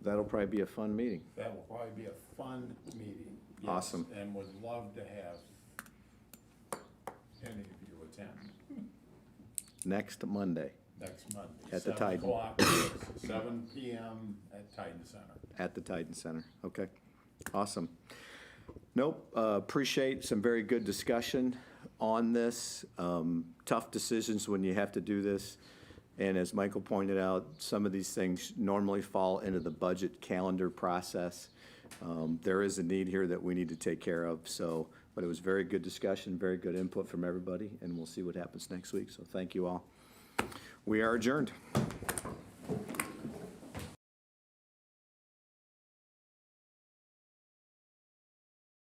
S6: That'll probably be a fun meeting.
S7: that will probably be a fun meeting. Yes,
S6: Awesome.
S7: And would love to have any of you attend
S6: Next Monday
S7: next Monday.
S6: At the
S7: 7
S6: Titan.
S7: o'clock, 7 p.m. at Titan Center.
S6: at the Titan Center. Okay. Awesome. Nope, appreciate some very good discussion on this. Tough decisions when you have to do this. And as Michael pointed out, some of these things normally fall into the budget calendar process. There is a need here that we need to take care of. So, but it was very good discussion, very good input from everybody, and we'll see what happens next week. So thank you all. We are adjourned.